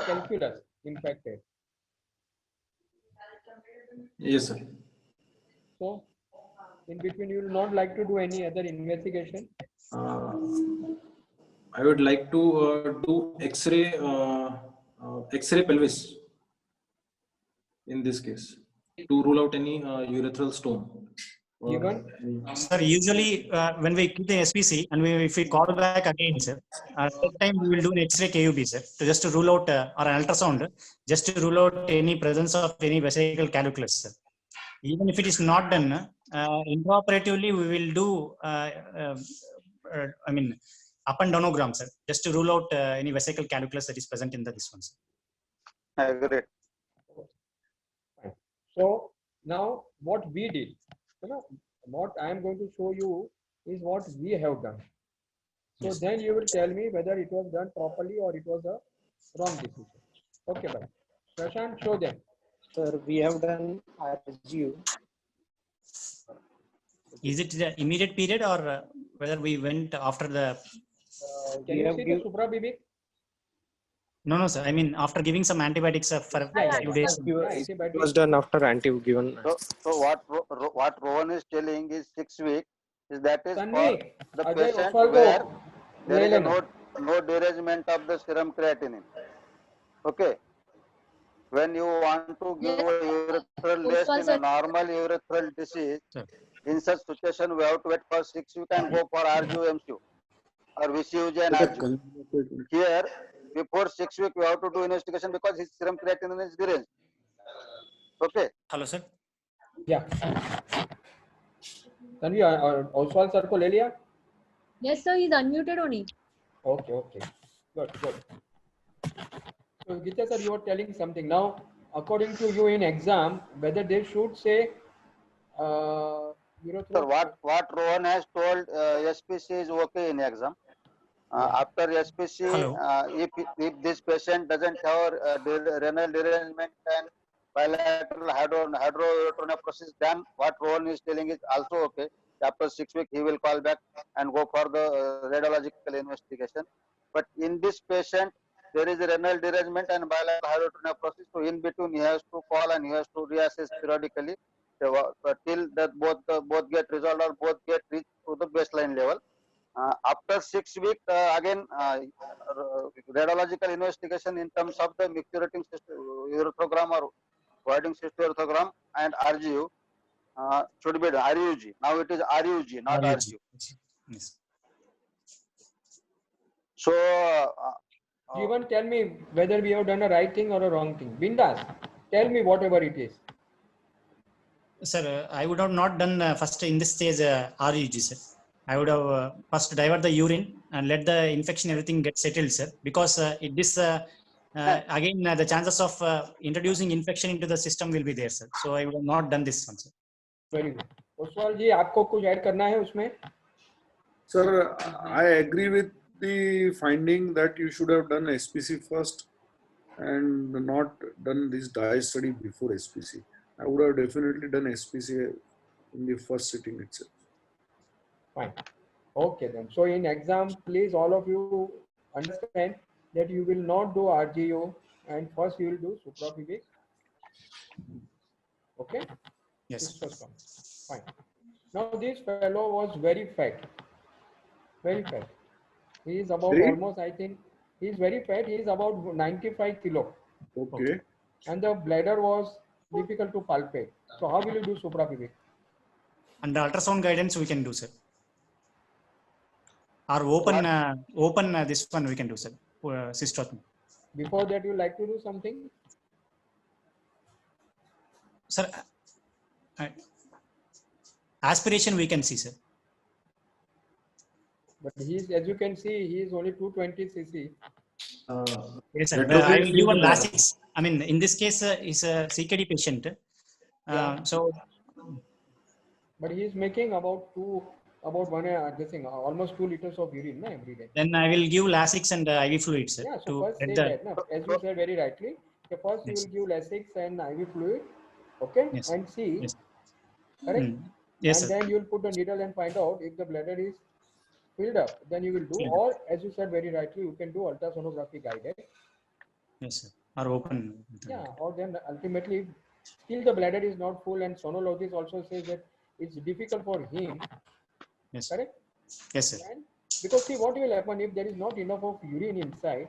calculus infected. Yes, sir. So in between you will not like to do any other investigation? I would like to do X-ray pelvis in this case to rule out any urethral stone. Sir, usually when we keep the SPC and if we call back again, sir, at that time we will do an X-ray KUB, sir, just to rule out or an ultrasound, just to rule out any presence of any vesical calculus, sir. Even if it is not done, intraoperatively we will do, up and downogram, sir, just to rule out any vesical calculus that is present in this one, sir. I agree. So now what we did, what I am going to show you is what we have done. So yes, then you will tell me whether it was done properly or it was a wrong decision. Okay, bye. Prashant, show them. Sir, we have done RGU. Is it the immediate period or whether we went after the? Can you see the suprapubic? No, sir. I mean, after giving some antibiotics for a few days. It was done after given. So what Rohan is telling is 6 weeks. That is Tanvi, for the patient where there is no derangement of the serum creatinine. Okay. When you want to give a urethral rest in a normal urethral disease, in such situation we have to wait for 6 weeks and go for RGU, MCU or VCUG and RGU. Here, before 6 weeks, we have to do investigation because his serum creatinine is deranged. Okay. Hello, sir. Yeah. Tanvi, Oswal sir ko le liya? Yes, sir. He's unmuted only. Okay. Good. So, Gita sir, you are telling something. Now, according to you in exam, whether they should say Sir, what Rohan has told, SPC is okay in exam. After SPC, if this patient doesn't have renal derangement and bilateral hydronephrosis, then what Rohan is telling is also okay. After 6 weeks, he will call back and go for the radiological investigation. But in this patient, there is a renal derangement and bilateral hydronephrosis. So in between, he has to call and he has to reassess periodically till that both get resolved or both get reached to the baseline level. After 6 weeks, again, radiological investigation in terms of the micturating urethrogram or voiding cystourethrogram and RGU should be RUG. Now it is RUG, not RGU. Yes. So, Jeevan, tell me whether we have done a right thing or a wrong thing. Bindas, tell me whatever it is. Sir, I would have not done first in this stage RUG, sir. I would have first divert the urine and let the infection everything get settled, sir. Because again the chances of introducing infection into the system will be there, sir. So I would have not done this one, sir. Very good. Oswal ji, आपको कुछ add करना है उसमें? Sir, I agree with the finding that you should have done SPC first and not done this dye study before SPC. I would have definitely done SPC in the first sitting itself. Fine. Okay then. So in exam, please all of you understand that you will not do RGO and first you will do suprapubic. Okay? Yes. Fine. Now this fellow was very fat. Very fat. He is about almost, I think, he is very fat. He is about 95 kilo. Okay. And the bladder was difficult to palpate. So how will you do suprapubic? And the ultrasound guidance we can do, sir. Or open this one we can do, sir. Cystotomy. Before that, you like to do something? Sir, aspiration we can see, sir. But he is, as you can see, he is only 220 cc. Yes, sir. I will give a Lasix. I mean, in this case, he's a CKD patient. So. But he is making about almost 2 liters of urine every day. Then I will give Lasix and IV fluids. Yeah, so first say that, no? As you said very rightly. So first you will give Lasix and IV fluid, okay, yes. and see, yes. correct? Yes, and sir. then you will put the needle and find out if the bladder is filled up. Then you will do, or as you said very rightly, you can do ultrasonography guided. Yes, sir. Or open. Yeah, or then ultimately, still the bladder is not full, and sonologist also says that it's difficult for him. Yes. Correct? Yes, sir. And because see what will happen if there is not enough of urine inside,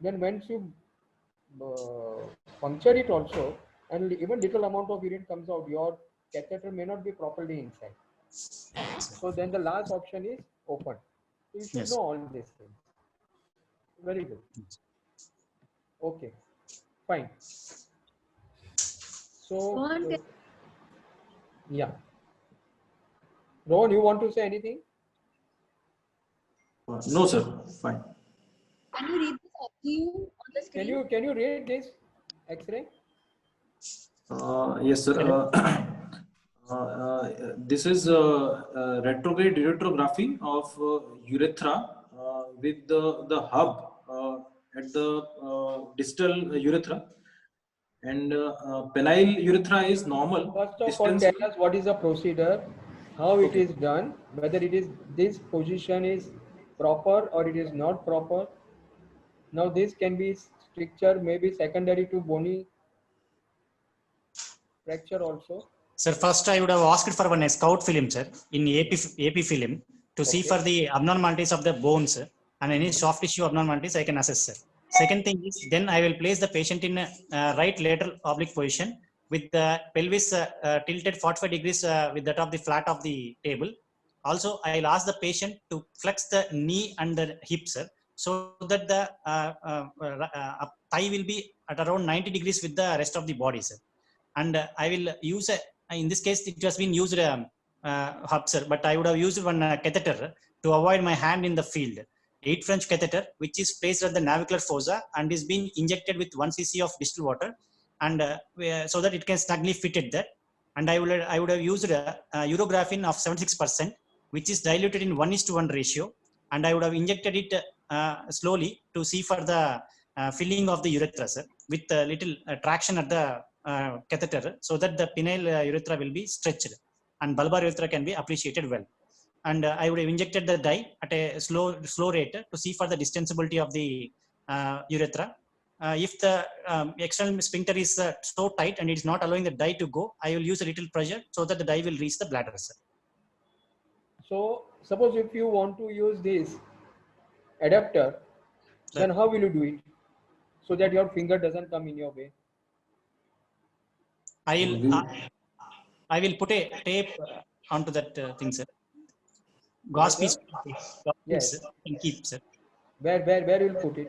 then once you puncture it also, and even little amount of urine comes out, your catheter may not be properly inside. So then the last option is open. So you should know all these things. Very good. Okay. Fine. So yeah. Rohan, you want to say anything? No, sir. Fine. Can you read this RGU on the screen? Can you read this X-ray? Yes, sir. This is retrograde ureterography of urethra with the hub at the distal urethra, and penile urethra is normal. First of all, tell us what is the procedure, how it is done, whether it is this position is proper or it is not proper. Now this can be stricture, maybe secondary to bony fracture also. Sir, first I would have asked for one scout film, sir, in AP film to see for the abnormalities of the bones and any soft tissue abnormalities I can assess, sir. Second thing is, then I will place the patient in a right lateral oblique position with the pelvis tilted 45 degrees with that of the flat of the table. Also, I will ask the patient to flex the knee and the hip, sir, so that the thigh will be at around 90 degrees with the rest of the body, sir. And I will use in this case it has been used hub, sir, but I would have used one catheter to avoid my hand in the field. 8 French catheter, which is placed at the navicular fossa and is being injected with 1 cc of distilled water, and so that it can snugly fit it there. And I would have used urographene of 76%, which is diluted in 1:1 ratio, and I would have injected it slowly to see for the filling of the urethra, sir, with a little traction at the catheter so that the penile urethra will be stretched and bulbar urethra can be appreciated well. And I would have injected the dye at a slow rate to see for the distensibility of the urethra. If the external sphincter is so tight and it is not allowing the dye to go, I will use a little pressure so that the dye will reach the bladder, sir. So suppose if you want to use this adapter, then how will you do it so that your finger doesn't come in your way? I will put a tape onto that thing, sir. Gauze piece. Yes. And keep, sir. Where you will put it?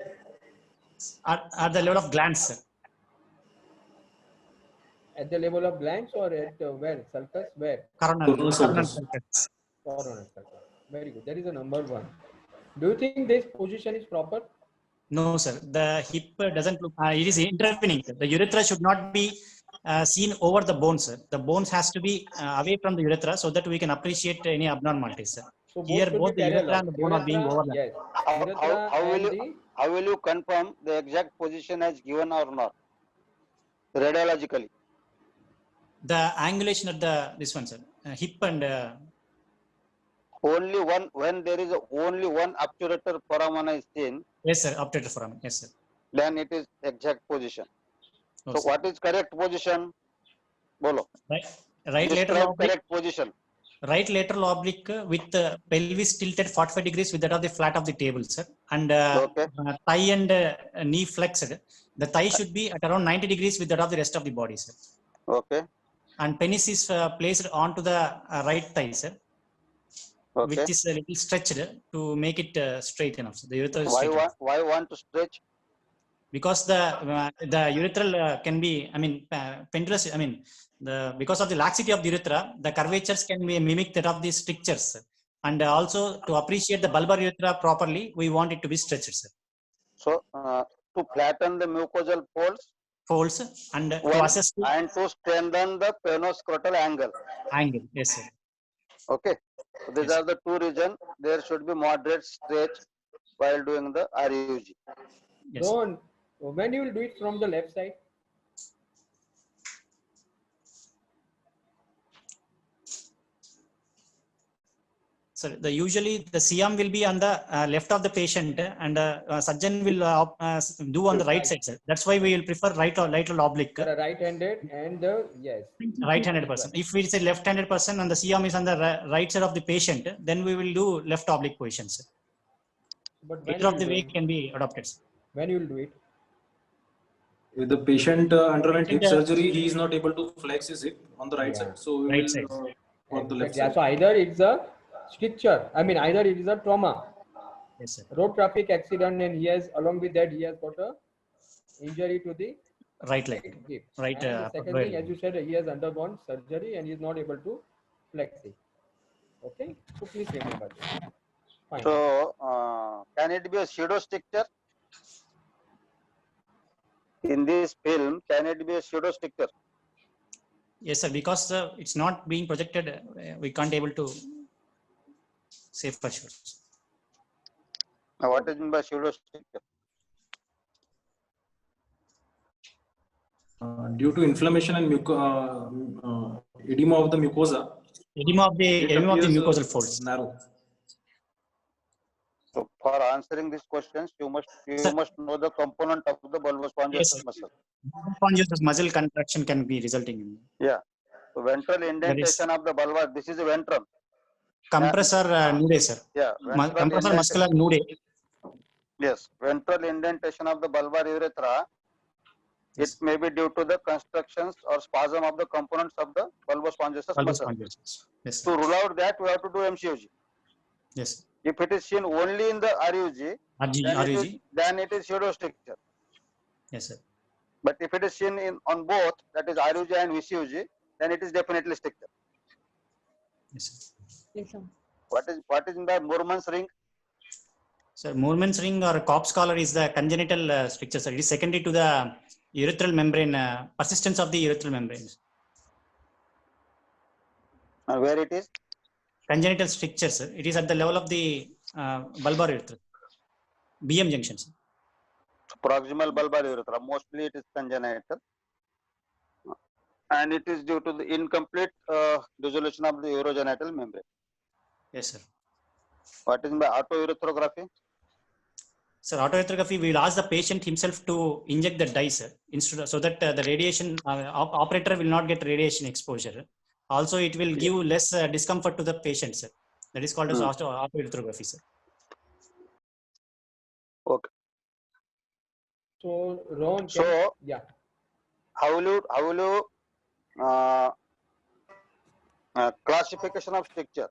At the level of glands, sir. At the level of glands or at where? Sulcus? Where? Coronal sulcus. Coronal sulcus. Very good. That is the number one. Do you think this position is proper? No, sir. The hip doesn't look. It is intervening. The urethra should not be seen over the bones, sir. The bones has to be away from the urethra so that we can appreciate any abnormalities, sir. So here both the urethra and the bone are being overlapped. Yes. How will you confirm the exact position as given or not radiologically? The angulation of the this one, sir, hip and only one, when there is only one obturator foramina is seen. Yes, sir. Obturator foramen. Yes, sir. Then it is exact position. No, so sir. What is correct position? Bolo. Right lateral oblique. Correct position. Right lateral oblique with pelvis tilted 45 degrees with that of the flat of the table, sir. And thigh and knee flexed. The thigh should be at around 90 degrees with that of the rest of the body, sir. Okay. And penis is placed onto the right thigh, sir. Okay. Which is a little stretched to make it straight enough. So the urethra is why want to stretch? Because the urethral can be, I mean, pendulous. I mean, because of the laxity of the urethra, the curvatures can be mimic that of the strictures. And also to appreciate the bulbar urethra properly, we want it to be stretched, sir. So to flatten the mucosal folds and to assess and to strengthen the penoscrotal angle. Yes, sir. Okay. So these are the two reasons. There should be moderate stretch while doing the RUG. Yes. So when you will do it from the left side? So usually the CM will be on the left of the patient and surgeon will do on the right side, sir. That's why we will prefer lateral oblique. Right-handed and yes. Right-handed person. If it's a left-handed person and the CM is on the right side of the patient, then we will do left oblique position, sir. But either of the way can be adopted, sir. When you will do it? If the patient underwent hip surgery, he is not able to flex his hip on the right side. So we right will side. for the left Yeah, side. so either it's a stricture, I mean either it is a trauma. Yes, sir. Road traffic accident, and he has, along with that, he has got a injury to the right leg. hip. Right. And the second thing, as you said, he has undergone surgery and he is not able to flex it. Okay, so please remember this. Fine. So can it be a pseudo stricture? In this film, can it be a pseudo stricture? Yes, sir. Because it's not being projected, we can't able to say for sure. Now, what is meant by pseudo stricture? Due to inflammation and edema of the mucosa. Edema of the mucosal folds. Narrow. So for answering these questions, you must know the component of the bulbospongiosum muscle. Spongiosum muscle contraction can be resulting in. Yeah. So ventral indentation of the bulbar. This is a ventrum. Compressor nude, sir. Yeah. Compressor muscular nude. Yes. Ventral indentation of the bulbar urethra. It may be due to the constructions or spasm of the components of the bulbospongiosum muscle. Yes. To rule out that, we have to do MCOG. Yes. If it is seen only in the RUG, then it is pseudo stricture. Yes, sir. But if it is seen on both, that is RUG and VCUG, then it is definitely stricture. Yes, sir. Yes, sir. What is in the Moorman's ring? So Moorman's ring or Kopp's collar is the congenital stricture, sir. It is secondary to the urethral membrane, persistence of the urethral membranes. And where it is? Congenital stricture, sir. It is at the level of the bulbar urethra. BM junction, sir. Proximal bulbar urethra. Mostly it is congenital. And it is due to the incomplete dissolution of the urogenital membrane. Yes, sir. What is by autourethropy? Sir, autourethropy, we will ask the patient himself to inject the dye, sir, instead of, so that the radiation operator will not get radiation exposure. Also, it will give less discomfort to the patient, sir. That is called as autourethropy, sir. Okay. So Rohan, So yeah. how will you classification of stricture,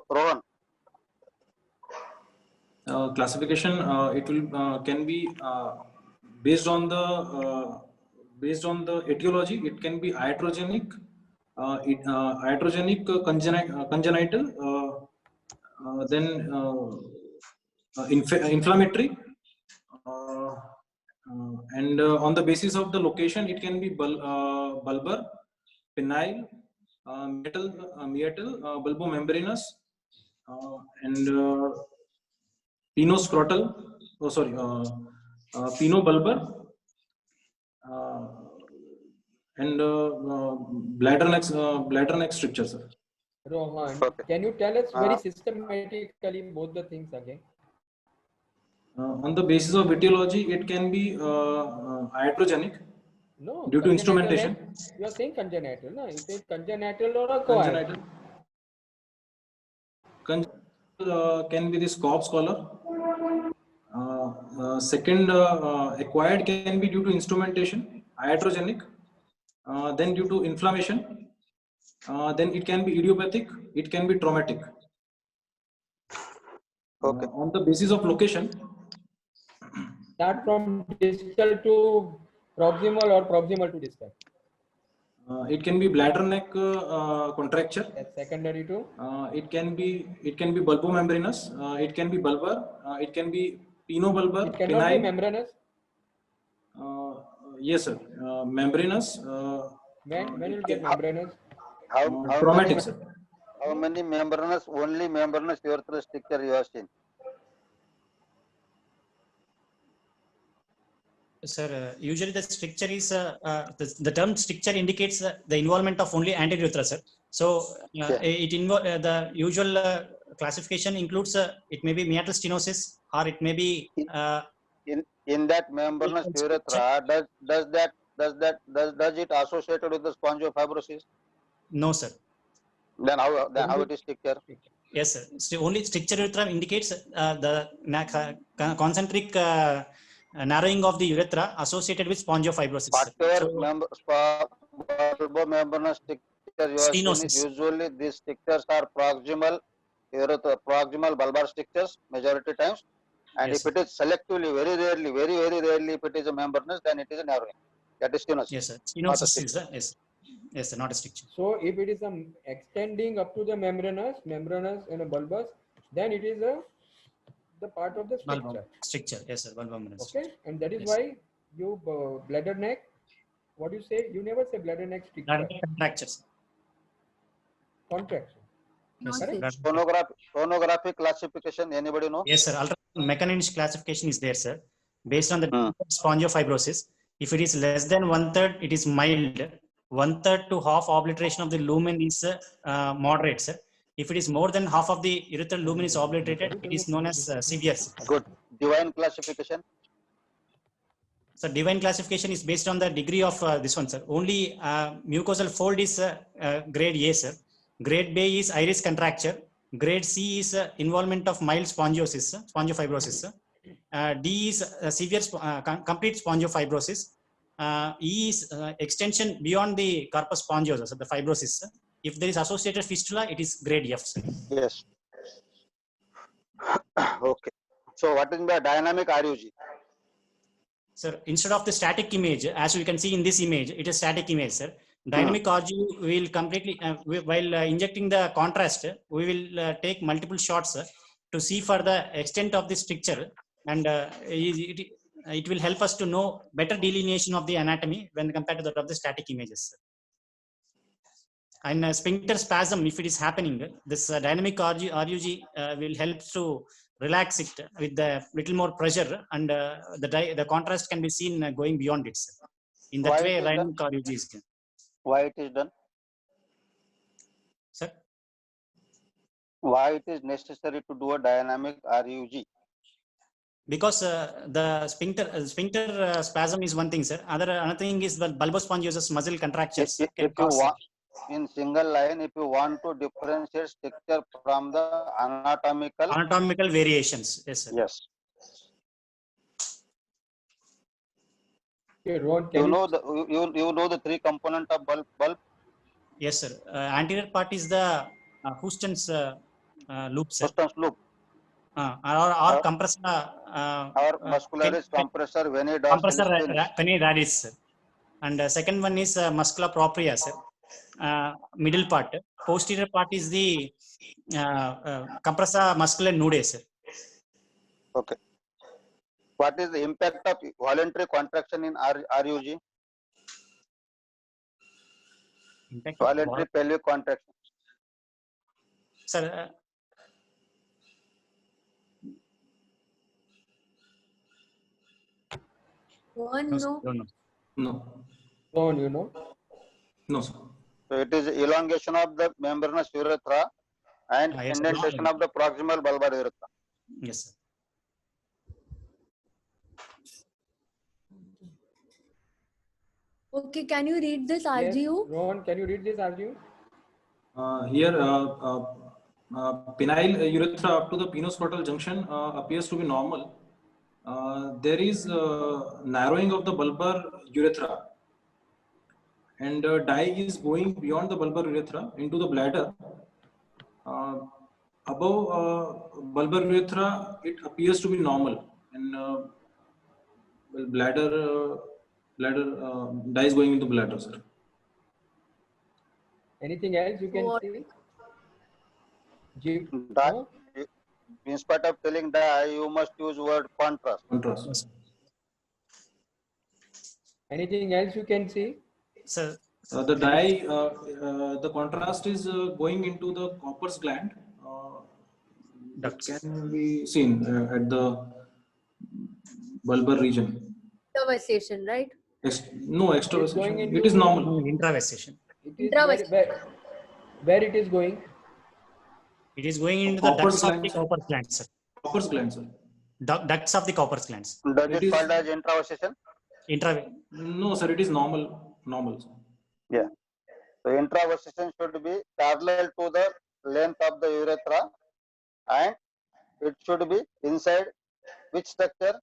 Rohan? Classification, it will can be based on the etiology. It can be iatrogenic, congenital, then inflammatory, and on the basis of the location, it can be bulbar, penile, meatal, bulbomembranous, and pinoscrotal, pinobulbar, and bladder neck stricture, sir. Rohan, Okay. can you tell us very systematically both the things again? On the basis of etiology, it can be iatrogenic. No, due to instrumentation. You are saying congenital, no? Is it congenital or acquired? Congenital can be this Cobb's collar. Second, acquired can be due to instrumentation, iatrogenic. Then due to inflammation. Then it can be idiopathic. It can be traumatic. Okay. On the basis of location. Start from distal to proximal or proximal to distal? It can be bladder neck contracture. That's secondary to? It can be bulbomembranous. It can be bulbar. It can be pinobulbar. It cannot be membranous. Yes, sir. Membranous. When will get membranous? Traumatic, sir. How many membranous? Only membranous urethral stricture you have seen? Sir, usually the stricture is the term stricture indicates the involvement of only anterior urethra, sir. So it the usual classification includes it may be meatal stenosis or it may be in that membranous urethra. Does it associated with the spongiofibrosis? No, sir. Then how it is stricture? Yes, sir. So only stricture urethra indicates the concentric narrowing of the urethra associated with spongiofibrosis. Whatever bulbomembranous stricture you are seeing is usually these strictures are proximal bulbar strictures majority times, and yes, if it is selectively, very rarely, if it is a membranous, then it is a narrowing. That is stenosis. Yes, sir. Stenosis is yes, sir, not a stricture. So if it is extending up to the membranous and a bulbous, then it is the part of the stricture. Stricture, yes, sir. Bulbomembranous. Okay, and that is why you bladder neck. What do you say? You never say bladder neck stricture. Contractures. Contraction. Yes, Sonography classification. Anybody know? Yes, sir. Ultrasound mechanism classification is there, sir. Based on the spongiofibrosis. If it is less than 1/3, it is mild. 1/3 to half obliteration of the lumen is moderate, sir. If it is more than half of the urethral lumen is obliterated, it is known as severe. Good. Divine classification. So divine classification is based on the degree of this one, sir. Only mucosal fold is grade A, sir. Grade B is iris contracture. Grade C is involvement of mild spongiofibrosis. D is severe complete spongiofibrosis. E is extension beyond the corpus spongiosum, so the fibrosis. If there is associated fistula, it is grade F. Sir. Yes. Okay. So what is the dynamic RUG? Sir, instead of the static image, as we can see in this image, it is static image, sir. Dynamic RG will completely, while injecting the contrast, we will take multiple shots to see for the extent of the stricture, and it will help us to know better delineation of the anatomy when compared to that of the static images. Sir. And sphincter spasm, if it is happening, this dynamic RUG will help to relax it with the little more pressure, and the contrast can be seen going beyond it. Sir. In that way, dynamic RUG is. Why it is done? Sir, Why it is necessary to do a dynamic RUG? because the sphincter spasm is one thing, sir. Another thing is the bulbospongios's muscle contractures can If you cause want in single line, if you want to differentiate structure from the anatomical variations. Yes, sir. yes. Okay, Rohan, You know the you know the three component of bulb. Yes, sir. Anterior part is the Houston's loop, sir. Houston's loop. Or compressor. Our muscularis compressor veni Compressor dorsalis. peni radius, sir. And second one is muscula propria, sir. Middle part. Posterior part is the compressor muscular nudae, sir. Okay. What is the impact of voluntary contraction in RUG? Impact Voluntary pelvic contraction. Sir, One, no, no. don't know. No. Rohan, you know. No, sir. So it is elongation of the membranous urethra and Yes, indentation of the proximal bulbar urethra. Yes, sir. Okay, can you read this Yes, RGU? Rohan, can you read this RGU? Here, penile urethra up to the penoscrotal junction appears to be normal. There is narrowing of the bulbar urethra, and dye is going beyond the bulbar urethra into the bladder. Above bulbar urethra, it appears to be normal, and well, bladder dye is going into bladder, sir. Anything else you can What? see? Dye, No? in spite of telling dye, you must use word contrast. Contrast. Yes, Anything else you can see? sir. The dye, the contrast is going into the Copper's gland. That Ducts. can be seen at the bulbar region. Intravasation, right? No It is going extravasation. into It is normal. Intravasation. It is Intravasation. where it is going? It is going into the Copper's ducts of the glands. Copper's glands, sir. Copper's gland, sir. Ducts of the Copper's glands. Does It it is called as intravasation? no, sir. It is normal. Normal, sir. Yeah. So intravasation should be parallel to the length of the urethra, and it should be inside which structure?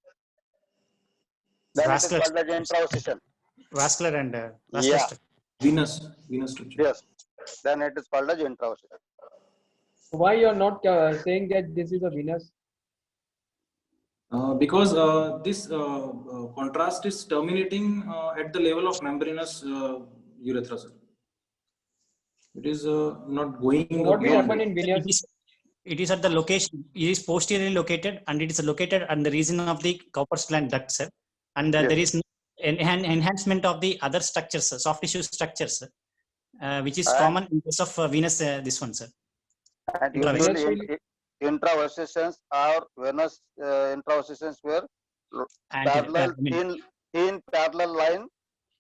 Then Vascular. it is called as intravasation. Vascular and vascular Yeah. structure. Venous structure. Yes. Then it is called as intravasation. Why you are not saying that this is a venous? Because this contrast is terminating at the level of membranous urethra, sir. It is not going. So what will beyond happen it. in venous? It is at the location. It is posteriorly located, and it is located at the region of the Copper's gland duct, sir. And Yes. there is no enhancement of the other structures, sir, soft tissue structures, which is common in case of venous. This one, sir. And Intravasation. usually intravascations or venous intravascations were parallel in parallel line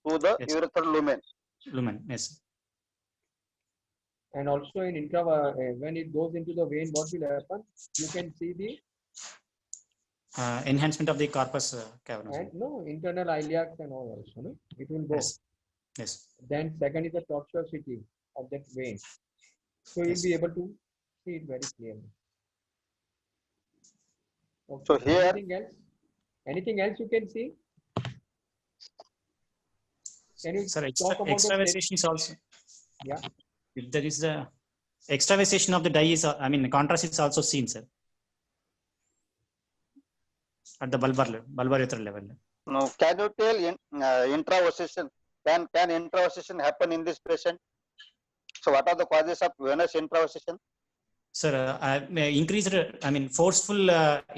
to the Yes. urethral lumen. Lumen, yes. And also in when it goes into the vein, what will happen? You can see the Enhancement of the corpus cavernous. and no internal iliacs and all also. No, it will go. Yes. Yes. Then second is the tortuosity of that vein. So you'll Yes. be able to see it very clearly. Okay. So here- anything else? Anything else you can see? Can you Sir, talk about the extravasation is also. Yeah. If there is a extravasation of the dye is, contrast is also seen, sir. At the bulbar urethral level. No, can you tell intravasation? Can intravasation happen in this patient? So what are the causes of venous intravasation? Sir, increased, forceful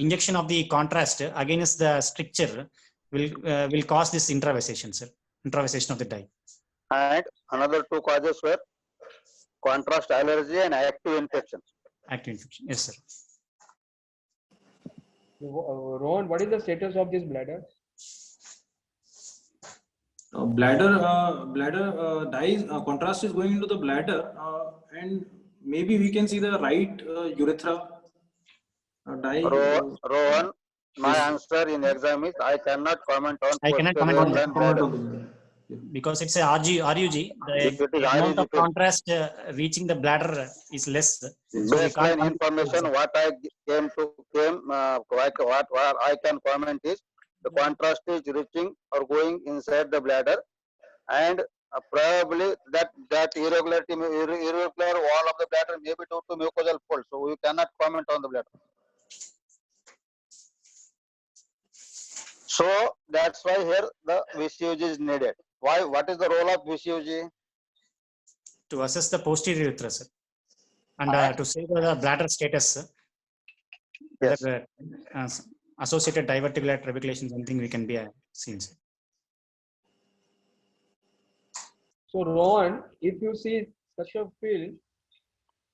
injection of the contrast against the stricture will cause this intravasation, sir. Intravasation of the dye. And another two causes were contrast allergy and active infection. Active infection. Yes, sir. Rohan, what is the status of this bladder? Bladder dyes contrast is going into the bladder, and maybe we can see the right urethra dye. Rohan, my Yes. answer in exam is I cannot comment on I cannot comment posterior on that. line bladder. Because it's a RUG, the If it is amount of RUG, contrast reaching the bladder is less. So we can't baseline comment information, exactly. what I what I can comment is the contrast is reaching or going inside the bladder, and probably that irregular wall of the bladder may be due to mucosal fold. So we cannot comment on the bladder. So that's why here the VCUG is needed. Why? What is the role of VCUG? To assess the posterior urethra, sir. And to say the bladder status, sir. Yes. Whether associated diverticular trabeculations, something we can be seen, sir. So Rohan, if you see such a field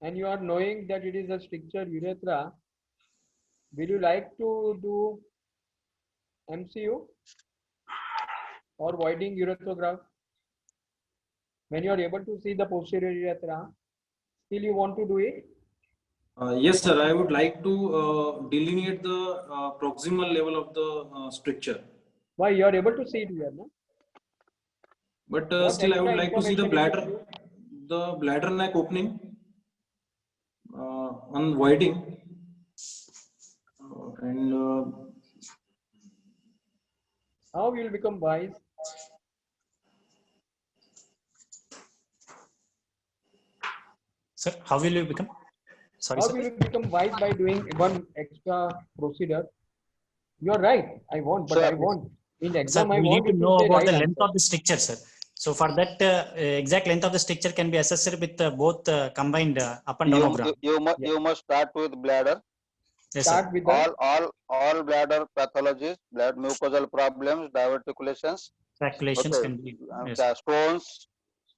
and you are knowing that it is a stricture urethra, will you like to do MCU or voiding urethrograph? When you are able to see the posterior urethra, still you want to do it? Yes, sir. I would like to delineate the proximal level of the stricture. Why? You are able to see it here, no? But still, I would like to see the bladder neck opening on voiding, and how you will become wise? Sir, how will you become? Sorry, how sir. will you become wise by doing one extra procedure? You are right. I want, but I want in the exam. Sir, I we want need to you know say about right the length answer. of the stricture, sir. So for that, exact length of the stricture can be assessed with both combined up and down. You must start with bladder. Yes, Start sir. with the all bladder pathologies, blood mucosal problems, diverticulations, Calculations okay, can be stones,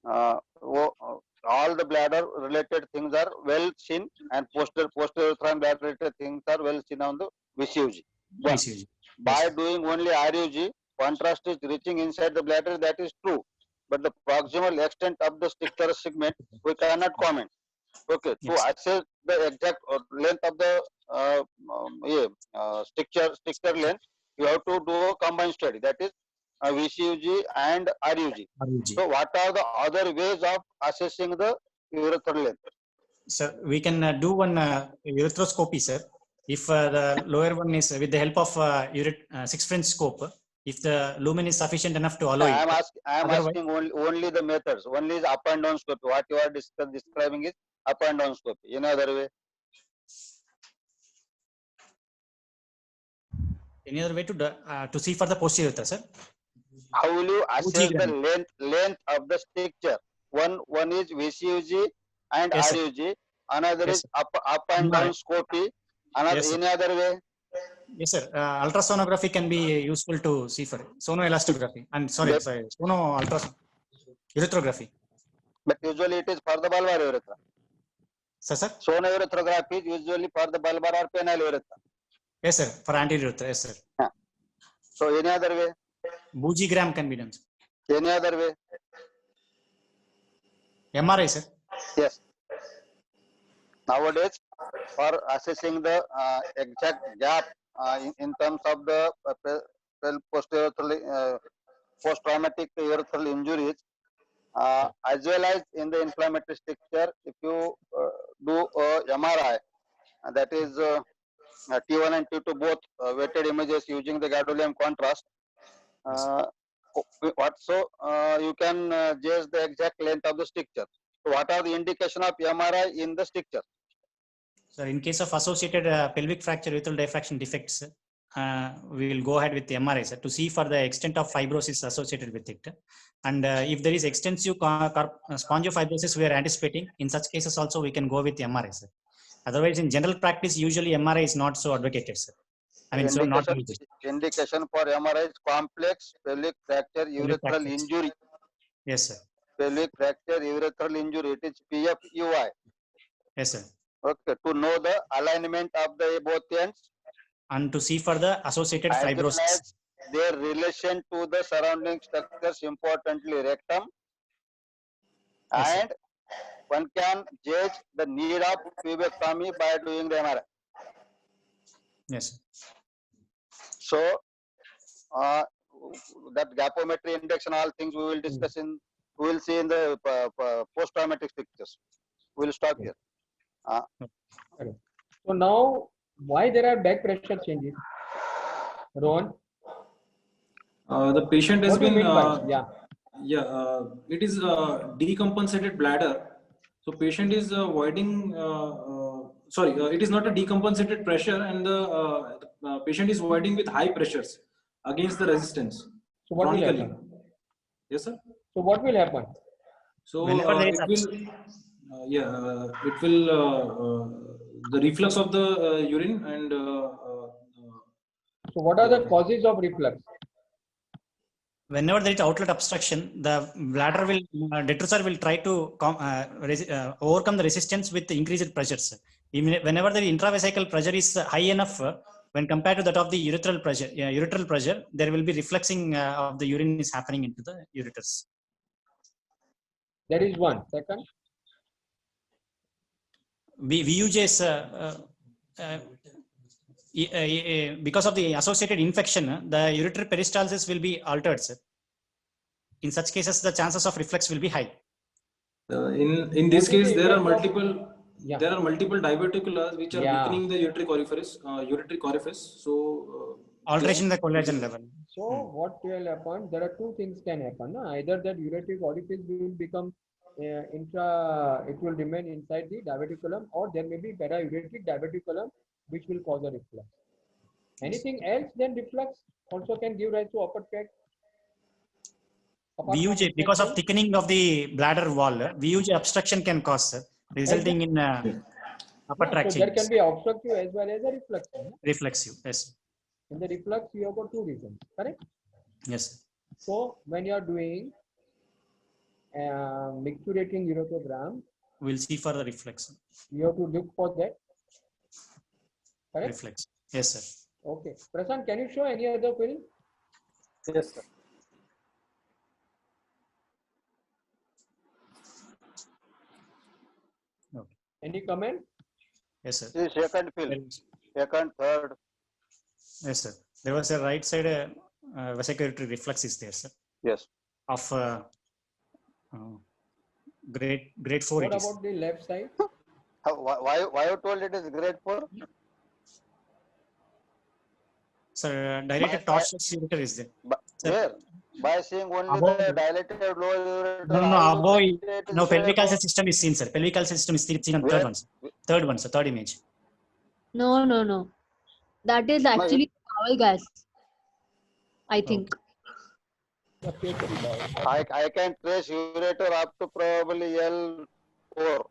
all the bladder related things are well seen, and posterior bladder related things are well seen on the VCUG. VCUG. By Yes, doing only RUG, contrast is reaching inside the bladder, that is true. But the proximal extent of the stricture segment, we cannot comment. Okay, to yes. assess the exact length of the stricture length, you have to do a combined study, that is VCUG and RUG. So what are the other ways of assessing the urethral length? Sir, we can do one urethroscopy, sir. If the lower one is with the help of 6 French scope, if the lumen is sufficient enough to allow it. I am asking only the methods. Only is up and down scope. What you are describing is up and down scope. In other way. Any other way to see for the posterior urethra, sir? How will you assess the length of the stricture? One is VCUG and yes, RUG. Another yes, is up and down scopy. Another yes, any other way? Yes, sir. Ultrasonography can be useful to see for sonoelastography. And sorry, sono ultrasound urethropy. But usually it is for the bulbar urethra. Sir, sir. Sonourethropy is usually for the bulbar or penile urethra. Yes, sir. For anterior urethra, yes, sir. So any other way? Bougigram can be done, sir. Any other way? MRI, sir. Yes. Nowadays, for assessing the exact gap in terms of the post-traumatic urethral injuries, as well as in the inflammatory stricture, if you do MRI, that is T1 and T2 both weighted images using the gadolinium contrast, you can judge the exact length of the stricture. So what are the indication of MRI in the stricture? So in case of associated pelvic fracture urethral diffraction defects, we will go ahead with the MRI, sir, to see for the extent of fibrosis associated with it. And if there is extensive spongiofibrosis we are anticipating, in such cases also we can go with the MRI, sir. Otherwise, in general practice, usually MRI is not so advocated, sir. I mean, so not used. Indication for MRI is complex pelvic fracture urethral injury. Yes, sir. Pelvic fracture urethral injury, it is PFUI. Yes, sir. Okay, to know the alignment of the both ends. And to see for the associated fibrosis. their relation to the surrounding structures, importantly rectum, Yes, and one can judge the need of pubectomy by doing the MRI. yes, sir. So that gapometry index and all things we will discuss in, we will see in the post-traumatic pictures. We will stop here. So now, why there are back pressure changes? Rohan, The patient has what do you been, mean by it is decompensated bladder. So patient is voiding, it is not a decompensated pressure, and the patient is voiding with high pressures against the resistance. So what will chronically. happen? Yes, sir. So what will happen? So Whenever there is it will, it will the reflux of the urine and So what are the causes of reflux? Whenever there is outlet obstruction, the bladder will, detrusor will try to overcome the resistance with the increased pressures. Even whenever the intravesical pressure is high enough, when compared to that of the urethral pressure, there will be refluxing of the urine is happening into the ureters. That is one. Second, VUJ is because of the associated infection, the ureter peristalsis will be altered, sir. In such cases, the chances of reflux will be high. in this What is case, the there are effect of- multiple. Yeah. There are multiple diverticulas which are Yeah. weakening the ureteric orifice. So Alteration in the collagen level. So what will happen? There are two things can happen. No? Either that ureteric orifice will become it will remain inside the diverticulum, or there may be paraureteric diverticulum which will cause a reflux. Anything else than reflux also can give rise to upper tract. Apart from VUJ, because of thickening of the bladder wall, VUJ obstruction can cause, sir, resulting in upper tract so there changes. can be obstructive as well as a reflexive. No? Reflexive, yes. In the reflux, you have got two reasons, correct? Yes, sir. So when you are doing micturating ureterogram, We'll see for the reflex. you have to look for that. Correct? Reflex. Yes, sir. Okay. Prashant, can you show any other film? Yes, sir. Okay. Any comment? Yes, sir. See second film, second, third. Yes, sir. There was a right side vesicular reflux is there, sir. Yes. Of grade 4. What It is. about the left side? Why you told it is grade 4? Sir, dilated tortuous ureter is there. Sir, Where? By seeing only above the the- dilated lower ureter. No, how above, you can say it is no, grade pelvic four? ulcer system is seen, sir. Pelvic ulcer system is seen on Where? third one, sir. Third one, sir. Third image. No. That is actually bowel gas, I think. I can trace ureter up to probably L4.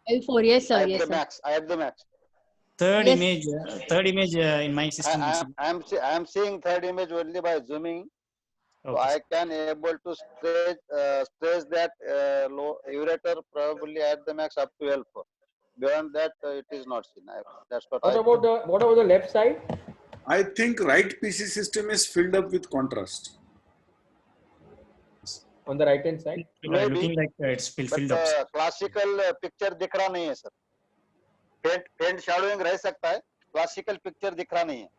L4, yes, sir. I have Yes, the sir. max. I have the max. Third Yes. image in my system. I am seeing third image only by zooming. So Okay, I sir. can able to stress that low ureter probably at the max up to L4. Beyond that, it is not seen. That's what I. What about the left side? I think right PC system is filled up with contrast. On the right hand side? Maybe. Looking like it's But filled up. sir. Classical picture दिख रहा नहीं है sir. Paint shadowing रह सकता है, classical picture दिख रहा नहीं है.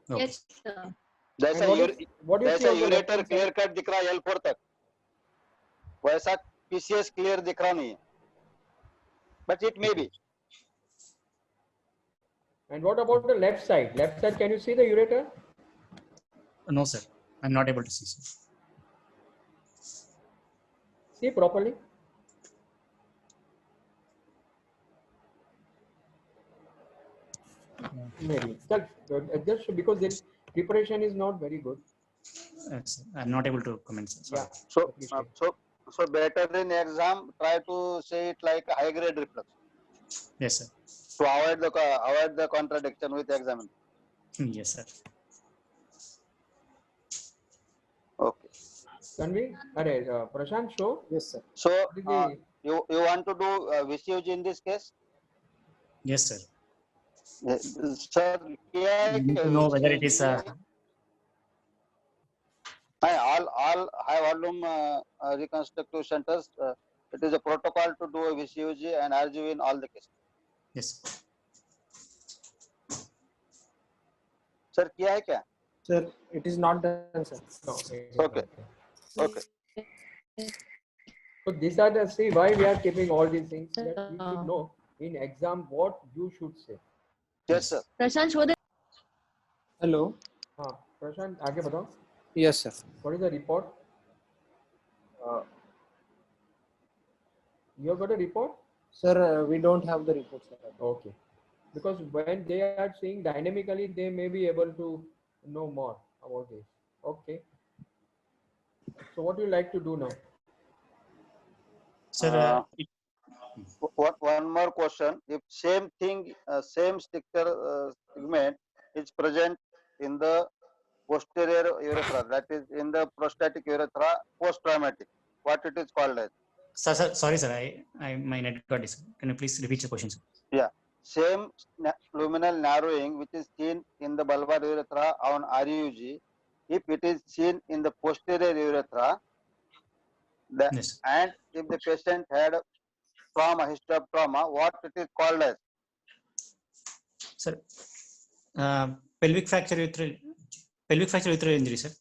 Okay. Yes, sir. जैसा what do you see on the left ureter hand clear side? Cut दिख रहा है L4 तक, वैसा पीसीएस क्लियर दिख रहा नहीं है. But it may be. And what about the left side? Left side, can you see the ureter? No, sir. I'm not able to see, sir. See properly. Maybe. Just because the preparation is not very good. Yes, I'm not able to comment, sir. Sorry. Yeah. So better in exam try to say it like a high grade reflux Yes, sir. to avoid the contradiction with examiner. Yes, sir. Okay. Can we? Prashant, show. Yes, sir. So What is the- you want to do VCUG in this case? Yes, sir. Sir, We need to know whether it is All high volume reconstructive centers, it is a protocol to do a VCUG and RGV in all the cases. Yes. Sir, किया है क्या? Sir, it is not done, sir. No, it is Okay. not. Okay. So these are the, see why we are keeping all these things, that you should know in exam what you should say. Yes, sir. Prashant, show the. Hello. हाँ, प्रशांत आगे बताओ. Yes, sir. What is the report? You have got a report? Sir, we don't have the report, sir. Okay. Because when they are seeing dynamically, they may be able to know more about this. Okay. So what do you like to do now? Sir, One more question. If same thing, same structure segment is present in the posterior urethra, that is in the prostatic urethra post-traumatic, what it is called as? sir, sorry, sir. My net got dis. Can you please repeat the question, sir? Yeah. Same luminal narrowing which is seen in the bulbar urethra on RUG, if it is seen in the posterior urethra, Yes. and if the patient had trauma, history of trauma, what it is called as? Sir, pelvic fracture urethral injury, sir.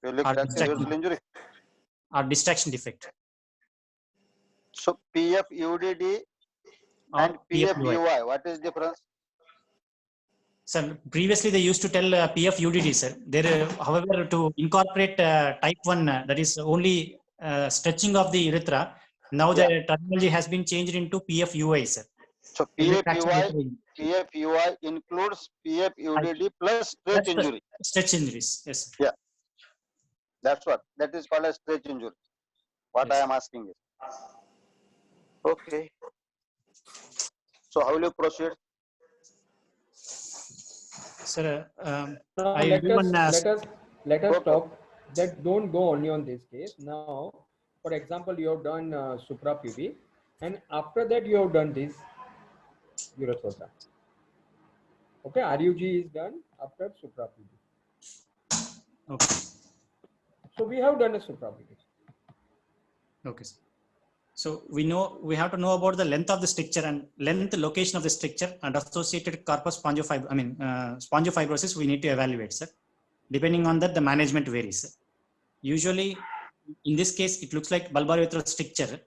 Pelvic Or fracture distraction. urethral injury. Or distraction defect. So PFUDD and PFUI, what is difference? Sir, previously they used to tell PFUDD, sir. There, however, to incorporate type 1, that is only stretching of the urethra, now the terminology has been changed into PFUI, sir. So PFUI includes PFUDD plus stretch injury. Stretch injuries, yes, sir. Yeah, that's what. That is called as stretch injury. What Yes. I am asking is. Okay. So how will you proceed? Sir, Now I let will us Okay. talk that don't go only on this case. Now, for example, you have done supra PV, and after that you have done this urethrosa. Okay, RUG is done after supra PV. okay. So we have done a supra PV. Okay, sir. So we have to know about the length of the stricture and location of the stricture and associated corpus spongiofibrosis we need to evaluate, sir. Depending on that, the management varies, sir. Usually, in this case, it looks like bulbar urethral stricture.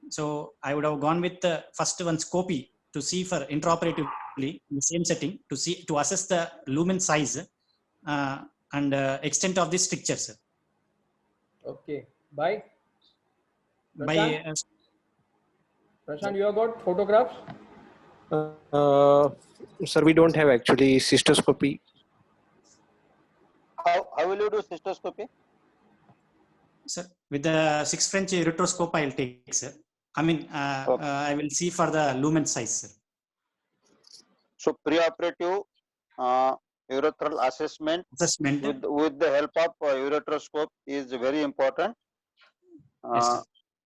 So I would have gone with the first one, scopy, to see for intraoperatively in the same setting to assess the lumen size and extent of the stricture, sir. Okay, bye. By Prashant, you have got photographs? Sir, we don't have actually cystoscopy. How will you do cystoscopy? Sir, with the 6 French ureteroscope, I'll take, sir. I mean, Okay. I will see for the lumen size, sir. So preoperative urethral assessment with the help of ureteroscope is very important. Yes, sir.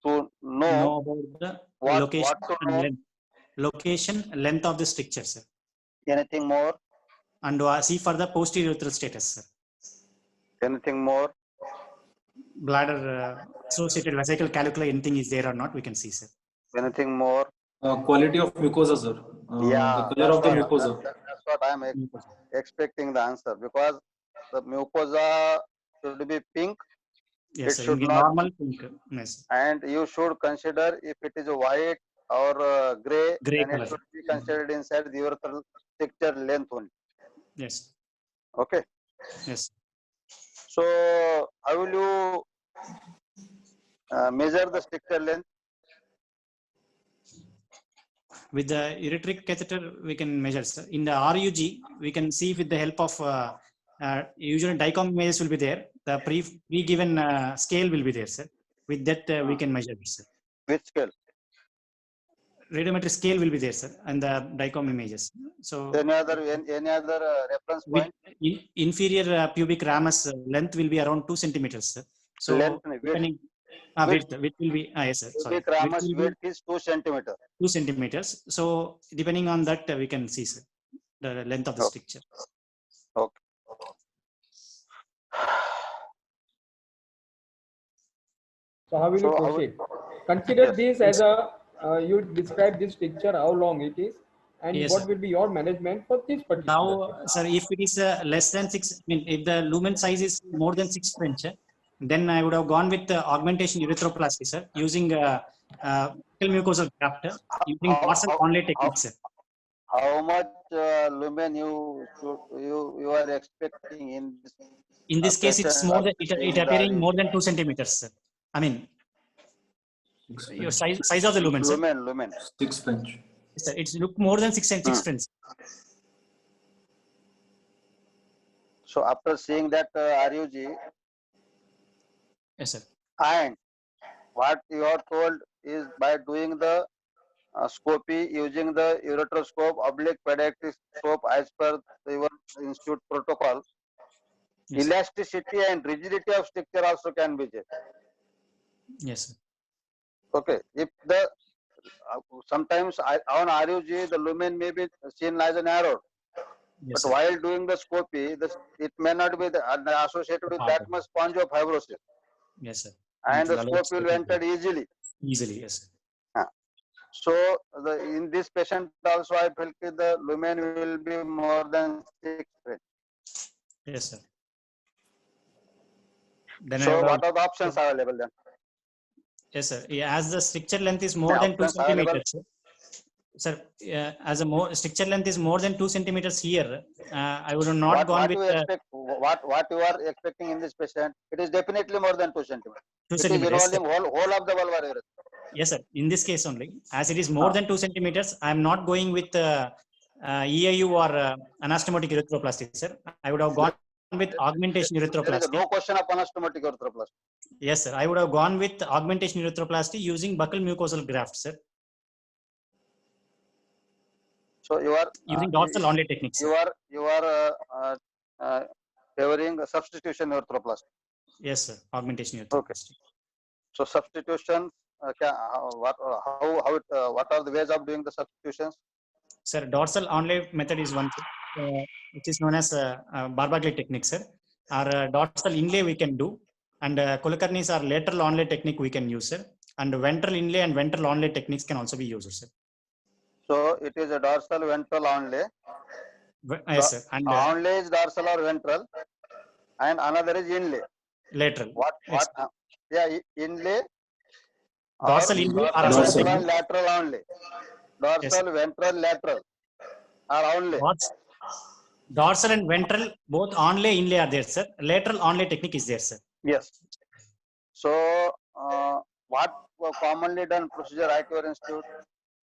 To know about the what location to and know. length of the stricture, sir. Anything more? And see for the posterior urethral status, sir. Anything more? Bladder associated vesical calculi, anything is there or not, we can see, sir. Anything more? Quality of mucosa, sir. Yeah, The color of the mucosa. that's what I am expecting the answer, because the mucosa should be pink. Yes, It sir. should In not, normal pink. Yes. and you should consider if it is white or gray, Gray then color. it should be considered inside the urethral stricture length only. Yes. Okay. Yes. So how will you measure the stricture length? With the ureteric catheter, we can measure, sir. In the RUG, we can see with the help of usually DICOM images will be there. The pre-given scale will be there, sir. With that, we can measure it, sir. Which scale? Radiometric scale will be there, sir, and the DICOM images. So Any other reference point? Inferior pubic ramus length will be around 2 centimeters, sir. So Length, depending, width will be yes, sir. Sorry, pubic ramus width is 2 centimeters. 2 centimeters. So depending on that, we can see, sir, the length of the stricture. Okay. So how will So you how- proceed? Consider Yes. this as a, you describe this picture, how long it is, and Yes, what sir. will be your management for this particular Now, thing. sir, if it is less than 6, I mean, if the lumen size is more than 6 French, then I would have gone with augmentation erythroplasty, sir, using buccal mucosal graft, using how- dorsal how- onlay how- technique, sir. how much lumen you are expecting in this In this case, it's patient more than after it seeing the appearing RUG? more than 2 centimeters, sir. I mean, your size of the lumen, sir. Lumen. 6 French. Yes, sir. It's look more than 6 French. So after seeing that RUG, Yes, sir. and what you are told is by doing the scopy using the ureteroscope oblique pediatric scope as per your institute protocol, Yes, sir. elasticity and rigidity of structure also can be there. Yes, sir. Okay, if the sometimes on RUG the lumen may be seen as an error, Yes, but sir. while doing the scopy, it may not be associated with that much spongiofibrosis, Yes, sir. and It the will allow scope will enter easily. easily. Yes, sir. So in this patient also I feel the lumen will be more than 6 French. Yes, sir. Then I So would have, what are the options available then? yes, sir. Yeah, as the stricture length is more than 2 Options available. centimeters, sir. As a more stricture length is more than 2 centimeters here, I would have not gone What with you expect? What you are expecting in this patient? It is definitely more than 2 centimeters. 2 It is centimeters. involving whole of the vulvar urethra. Yes, sir. In this case only, as it is more than 2 centimeters, I am not going with EIU or anastomotic erythroplasty, sir. I would have gone with augmentation There is erythroplasty. no question of anastomotic erythroplasty. Yes, sir. I would have gone with augmentation erythroplasty using buccal mucosal graft, sir. So you are Using dorsal onlay techniques. you are favoring substitution erythroplasty. Yes, sir. Augmentation erythroplasty. So substitution, what are the ways of doing the substitutions? Sir, dorsal onlay method is one, which is known as Barbagli technique, sir. Or dorsal inlay we can do, and Kulkarni's or lateral onlay technique we can use, sir. And ventral inlay and ventral onlay techniques can also be used, sir. So it is a dorsal ventral onlay. Yes, sir. And onlay is dorsal or ventral, and another is inlay. Lateral. What? Inlay. Dorsal inlay or dorsal and lateral only. Dorsal, ventral, lateral are only. Dorsal and ventral, both onlay, inlay are there, sir. Lateral onlay technique is there, sir. Yes. So, what commonly done procedure at your institute?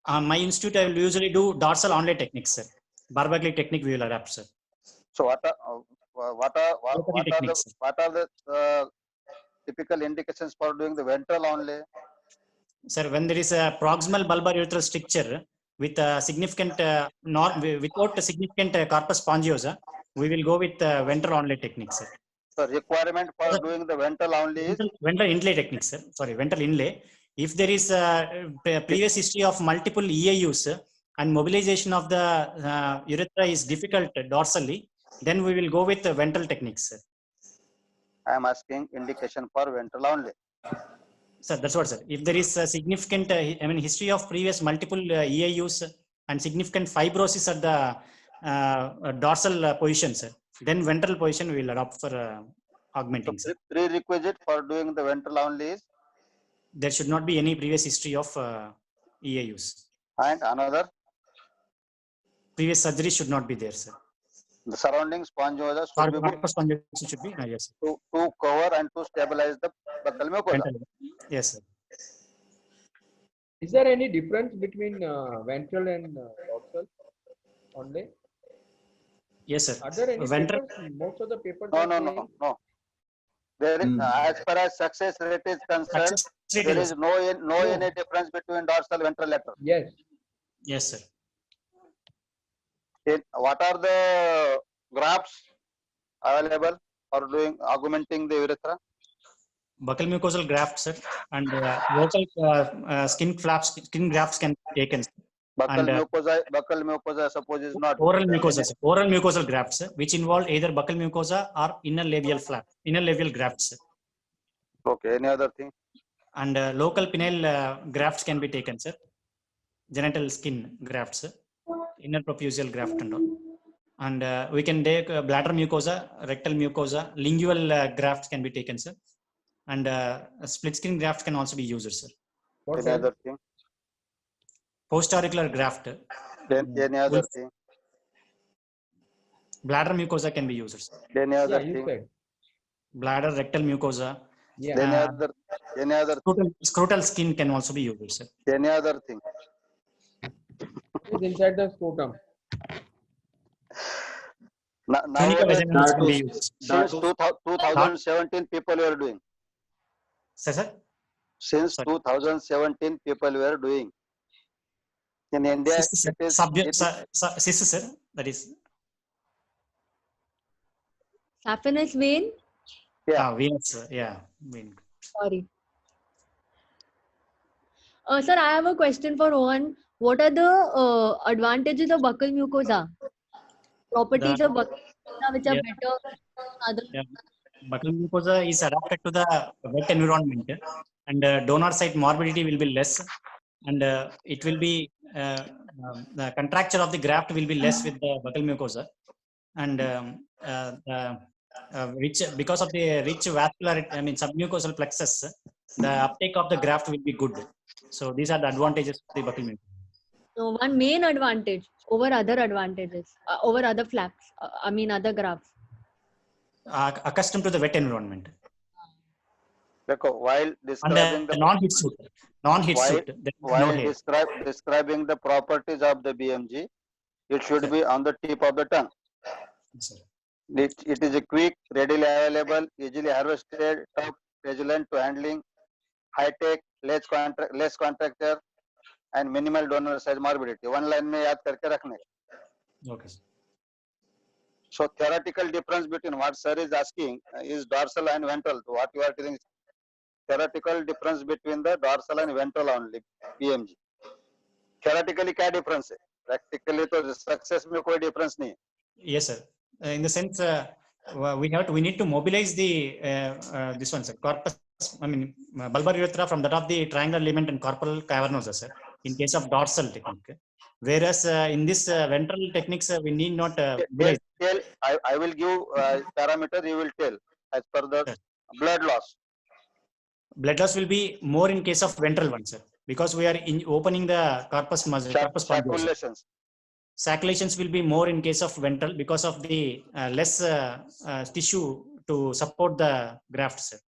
My institute, I will usually do dorsal onlay techniques, sir. Barbagli technique we will adapt, sir. So, what are the typical indications for doing the ventral only? Sir, when there is a proximal bulbar urethral stricture with a significant without a significant corpus spongiosa, we will go with ventral onlay techniques, sir. So requirement for doing the ventral only is ventral inlay techniques, sir. Sorry, ventral inlay. If there is a previous history of multiple EIUs and mobilization of the urethra is difficult dorsally, then we will go with the ventral techniques, sir. I am asking indication for ventral only. Sir, that's what, sir. If there is a significant, history of previous multiple EIUs and significant fibrosis at the dorsal position, sir, then ventral position we will adopt for augmenting. So prerequisite for doing the ventral only is? There should not be any previous history of EIUs. And another? Previous surgery should not be there, sir. The surrounding spongiosa should be good. Should be, yes. To cover and to stabilize the buccal mucosa. Yes, sir. Is there any difference between ventral and dorsal only? Yes, sir. Are there any ventral? papers? Most of the papers. No. There is, as far as success rate is concerned, there is no any difference between dorsal, ventral, lateral. Yes. Yes, sir. What are the grafts available for doing augmenting the urethra? Buccal mucosal graft, sir, and local skin grafts can be taken. Buccal mucosa, suppose is not. Oral mucosal grafts, which involve either buccal mucosa or inner labial grafts. Okay. Any other thing? and local penile grafts can be taken, sir. Genital skin grafts, inner profusial graft and all. And we can take bladder mucosa, rectal mucosa, lingual grafts can be taken, sir. And a split skin graft can also be used, sir. Any other thing? Post-auricular graft. Any other thing? Bladder mucosa can be used, sir. Any other Yeah, you thing? said. Bladder, rectal mucosa. Yeah. Any other scrotal skin can also be used, sir. any other thing? It's inside the scrotum. Tunica Nowadays, vaginalis can be used. since 2017 people were doing. Sir? Since Sorry. 2017 people were doing. In India, Cyst, it is cyst, sir. That is. Saphenous vein. Yeah. Venous, sir. Yeah. Vein. Sorry. Sir, I have a question for Rohan. What are the advantages of buccal mucosa? Properties of buccal mucosa which are better than other. Yeah. Buccal mucosa is adapted to the wet environment, and donor site morbidity will be less, and it will be the contracture of the graft will be less with the buccal mucosa, and because of the rich vascular, submucosal plexus, the uptake of the graft will be good. So these are the advantages of the buccal mucosa. So one main advantage over other advantages, over other flaps, other grafts. Accustomed to the wet environment. Because while describing the non-heat suit, while describing the properties of the BMG, it should be on the tip of the tongue. Sir. It is a quick, readily available, easily harvested, tough, resilient to handling, high-tech, less contracture, and minimal donor size morbidity. One line में याद करके रखने. Okay, sir. So theoretical difference between what sir is asking is dorsal and ventral. What you are telling, theoretical difference between the dorsal and ventral only BMG. Theoretically क्या difference है? Practically तो success में कोई difference नहीं है. Yes, sir. In the sense, we need to mobilize the this one, sir. Corpus, bulbar urethra from that of the triangular ligament and corporal cavernosa, sir. In case of dorsal technique, whereas in this ventral techniques, we need not mobilize. I will give parameter. You will tell as per the blood loss. Blood loss will be more in case of ventral one, sir, because we are opening the corpus muscle. Saculations. Saculations will be more in case of ventral because of the less tissue to support the graft, sir.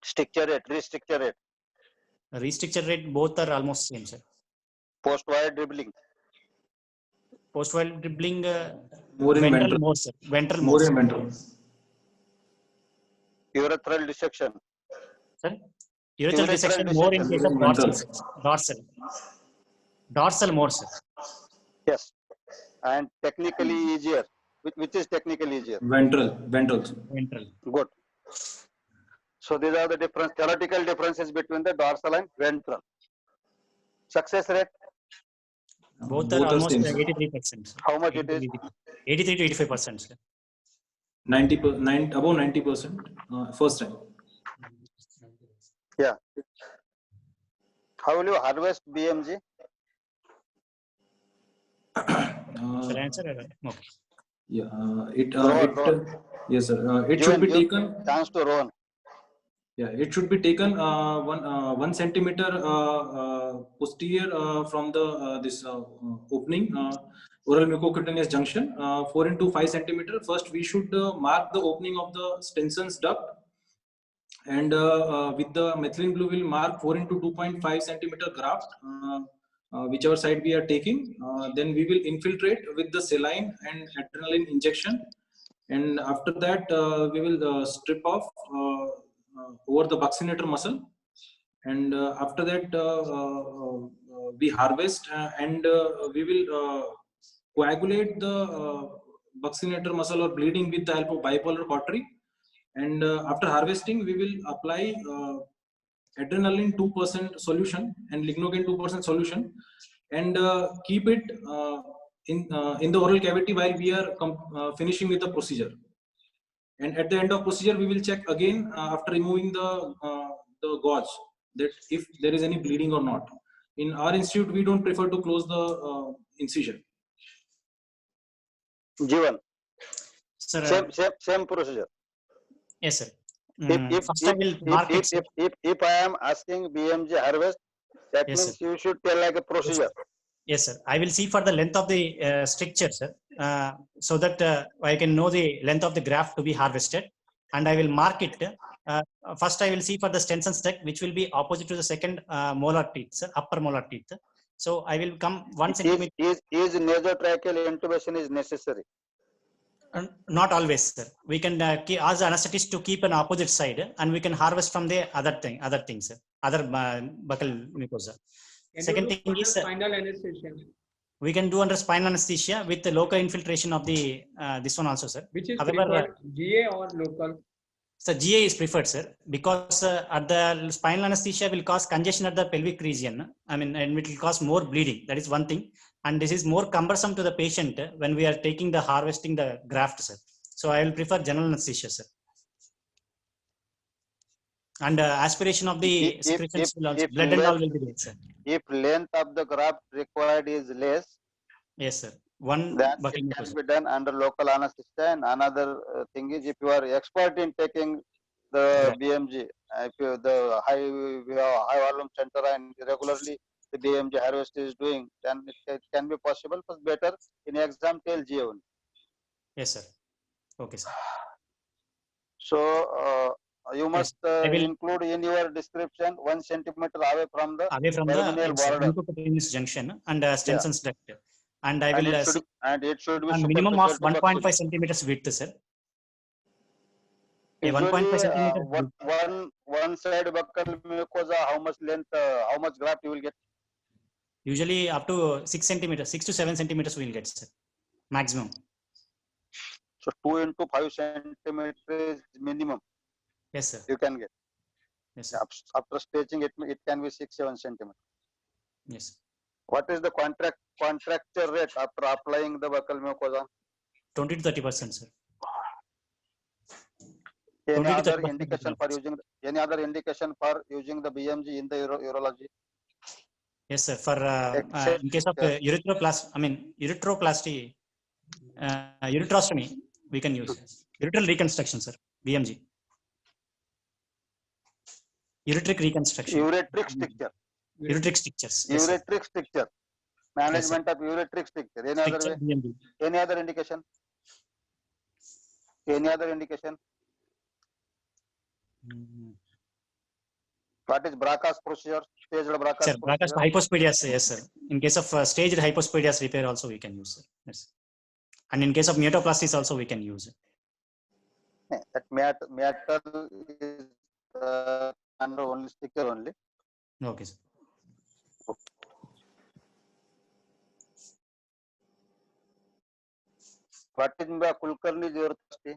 Stricture rate, restricture rate. Restricture rate, both are almost same, sir. Post-wire dribbling. Post-wire dribbling, more in ventral. More, sir. Ventral more in ventral. Urethral dissection. Sir? Urethral dissection more in case of dorsal. Dorsal more, sir. Yes. And technically easier. Which is technically easier? Ventral. Good. So these are the theoretical differences between the dorsal and ventral. Success rate? Both are almost 83%. How much it is? 83 to 85%. Sir. 90%, above 90% first time. Yeah. How will you harvest BMG? Shall I answer? Okay. Yeah. Yes, sir. It should be taken. Chance to Rohan. Yeah, it should be taken 1 centimeter posterior from the this opening, oral mucocutaneous junction, 4 into 5 centimeter. First, we should mark the opening of the Stenson's duct, and with the methylene blue, we'll mark 4 into 2.5 centimeter graft, whichever side we are taking. Then we will infiltrate with the saline and adrenaline injection, and after that, we will strip off over the buccinator muscle, and after that we harvest and we will coagulate the buccinator muscle or bleeding with the help of bipolar cautery, and after harvesting we will apply adrenaline 2% solution and lignocaine 2% solution, and keep it in the oral cavity while we are finishing with the procedure. And at the end of procedure, we will check again after removing the gauze. that if there is any bleeding or not. In our institute, we don't prefer to close the incision. G1. Sir, Same procedure. yes, sir. First I will mark it, sir. If I am asking BMG harvest, that Yes, means sir. you should tell like a procedure. Yes, sir. I will see for the length of the stricture, sir, so that I can know the length of the graft to be harvested, and I will mark it. First, I will see for the Stenson's duct, which will be opposite to the second molar teeth, sir, upper molar teeth. So I will come 1 centimeter. Is nasotracheal intubation is necessary? Not always, sir. We can ask the anesthetist to keep an opposite side, and we can harvest from the other things, sir, other buccal mucosa. Second thing is spinal anesthesia. We can do under spinal anesthesia with the local infiltration of the this one also, sir. Which is However, preferred, GA or local? So GA is preferred, sir, because at the spinal anesthesia will cause congestion at the pelvic region. I mean, and it will cause more bleeding. That is one thing, and this is more cumbersome to the patient when we are taking the harvesting the graft, sir. So I will prefer general anesthesia, sir. And aspiration of the secretions will also, blood and all will be there, sir. If length of the graft required is less, yes, sir, one then buccal it mucosa can be done under local anesthesia. And another thing is, if you are expert in taking the BMG, if you the high volume center and regularly the BMG harvest is doing, then it can be possible, but better in exam tell GA only. Yes, sir. Okay, sir. So you must include in your description 1 centimeter away from the mucocutaneous junction and Stenson's duct, and I will it should be minimum of 1.5 centimeters width, sir. Usually, 1.5 centimeters. One side buccal mucosa, how much length, how much graft you will get? Usually up to 6 centimeters, 6 to 7 centimeters we will get, sir, maximum. So 2 into 5 centimeters minimum. Yes, sir. You can get. Yes, sir. After staging, it can be 6-7 centimeters. Yes. What is the contracture rate after applying the buccal mucosa? 20 to 30%, sir. Any other indication for using the BMG in the urology? Yes, sir. For in case of uretroplasty, ureterostomy, we can use ureteral reconstruction, sir. BMG. Ureteric reconstruction. Ureteric stricture. Ureteric strictures. Yes, ureteric stricture. Management of ureteric stricture. Any other way? BMG. Any other indication? Any other indication? What is Bracas procedure? Staged Bracas procedure. Bracas hypospadias, yes, sir. In case of staged hypospadias repair also we can use, sir. Yes. And in case of myotoplasties also we can use it. That metal is under only sticker only. Okay, sir. What is Kulkarni's uretroplasty?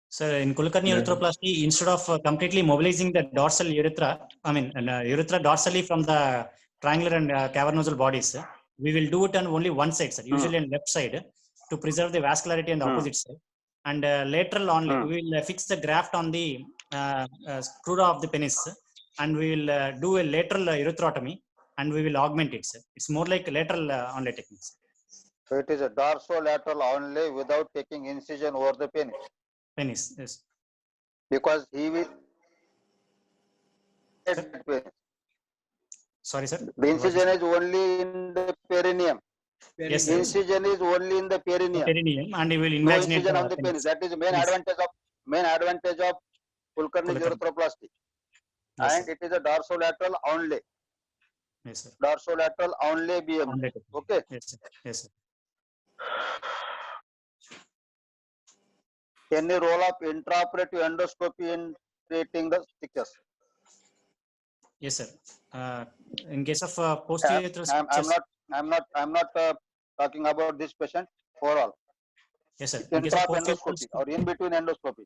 Sir, in Kulkarni uretroplasty, instead of completely mobilizing the dorsal urethra, urethra dorsally from the triangular and cavernosal bodies, we will do it on only one side, sir, usually on left side, to preserve the vascularity on the opposite side. And lateral only, we will fix the graft on the scrotum of the penis, and we will do a lateral urethrotomy, and we will augment it, sir. It's more like lateral onlay techniques. So it is a dorsolateral only without taking incision over the penis. Penis, yes. Because he will. Sorry, sir. The incision is only in the perineum. Yes, sir. Incision is only in the perineum. Perineum, and he will imaginate no incision of the penis. That is the main advantage of Kulkarni uretroplasty. Yes, and it is a dorsolateral only. Yes, sir. Dorsolateral only BMG. Okay. Yes, sir. Yes, sir. Any role of intraoperative endoscopy in treating the strictures? Yes, sir. In case of posterior strictures, I'm not talking about this patient for all. Yes, sir. In case of endoscopy or in between endoscopy.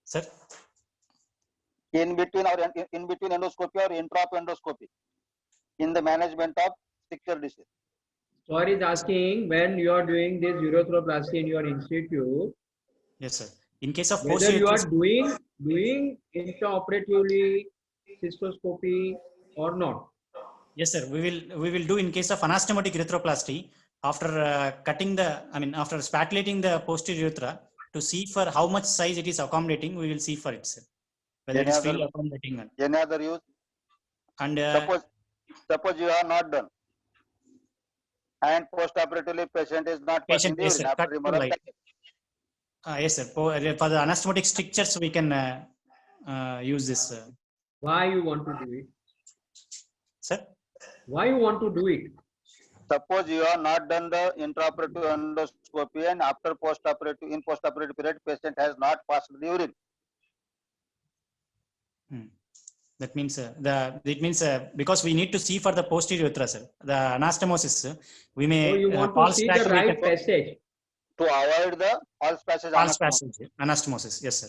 Sir. In between endoscopy or intraop endoscopy in the management of stricture disease. Sorry, is asking when you are doing this uretroplasty in your institute. Yes, sir. In case of Whether you are posterior, doing intraoperatively cystoscopy or not. yes, sir. We will do in case of anastomotic erythroplasty after cutting the, after spatulating the posterior urethra to see for how much size it is accommodating. We will see for it, sir, whether it is freely accommodating. Any other use? And suppose you are not done, and post-operatively patient is not passing the urine after removal of catheter. Yes, sir. For the anastomotic strictures, we can use this. Why you want to do it? Sir? Why you want to do it? Suppose you are not done the intraoperative endoscopy, and after in post-operative period, patient has not passed the urine. That means because we need to see for the posterior urethra, sir. The anastomosis, we may. So you want to see the right passage. To avoid the false passage. Anastomosis, yes, sir.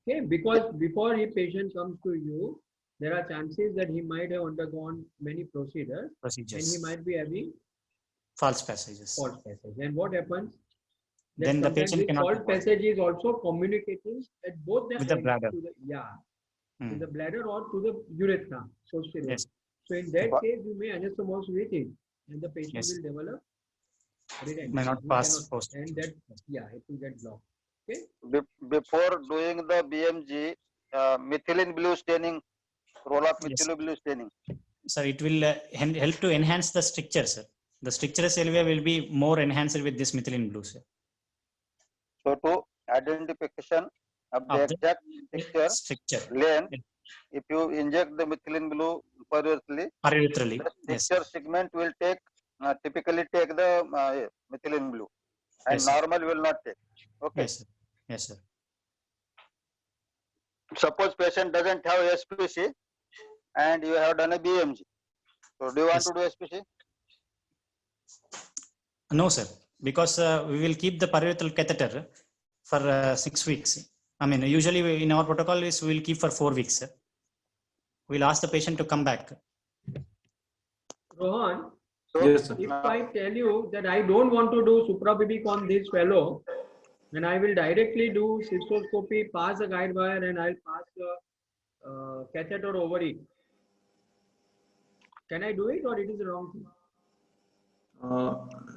Okay, because before a patient comes to you, there are chances that he might have undergone many procedures. And he might be having false passages. And what happens? Then the patient cannot. False passage is also communicating at both the with the bladder. To the bladder or to the urethra. Yes. So in that case, you may anastomose with it, and the patient will develop retention. May not pass post. And that, it will get blocked. Okay. Before doing the BMG, methylene blue staining, roll of methylene blue staining. Sir, it will help to enhance the stricture, sir. The stricturous area will be more enhanced with this methylene blue, sir. So to identification of the exact stricture length, if you inject the methylene blue peripherally, the stricture segment will take typically take the methylene blue, and normal will not take. Okay. Yes, sir. Yes, sir. Suppose patient doesn't have SPC and you have done a BMG. So do you want to do SPC? No, sir. Because we will keep the periurethral catheter for 6 weeks. Usually in our protocol is we will keep for 4 weeks, sir. We'll ask the patient to come back. Rohan, yes, sir. If I tell you that I don't want to do suprapubic on this fellow, then I will directly do cystoscopy, pass the guide wire, and I'll pass the catheter over it. Can I do it, or it is the wrong thing?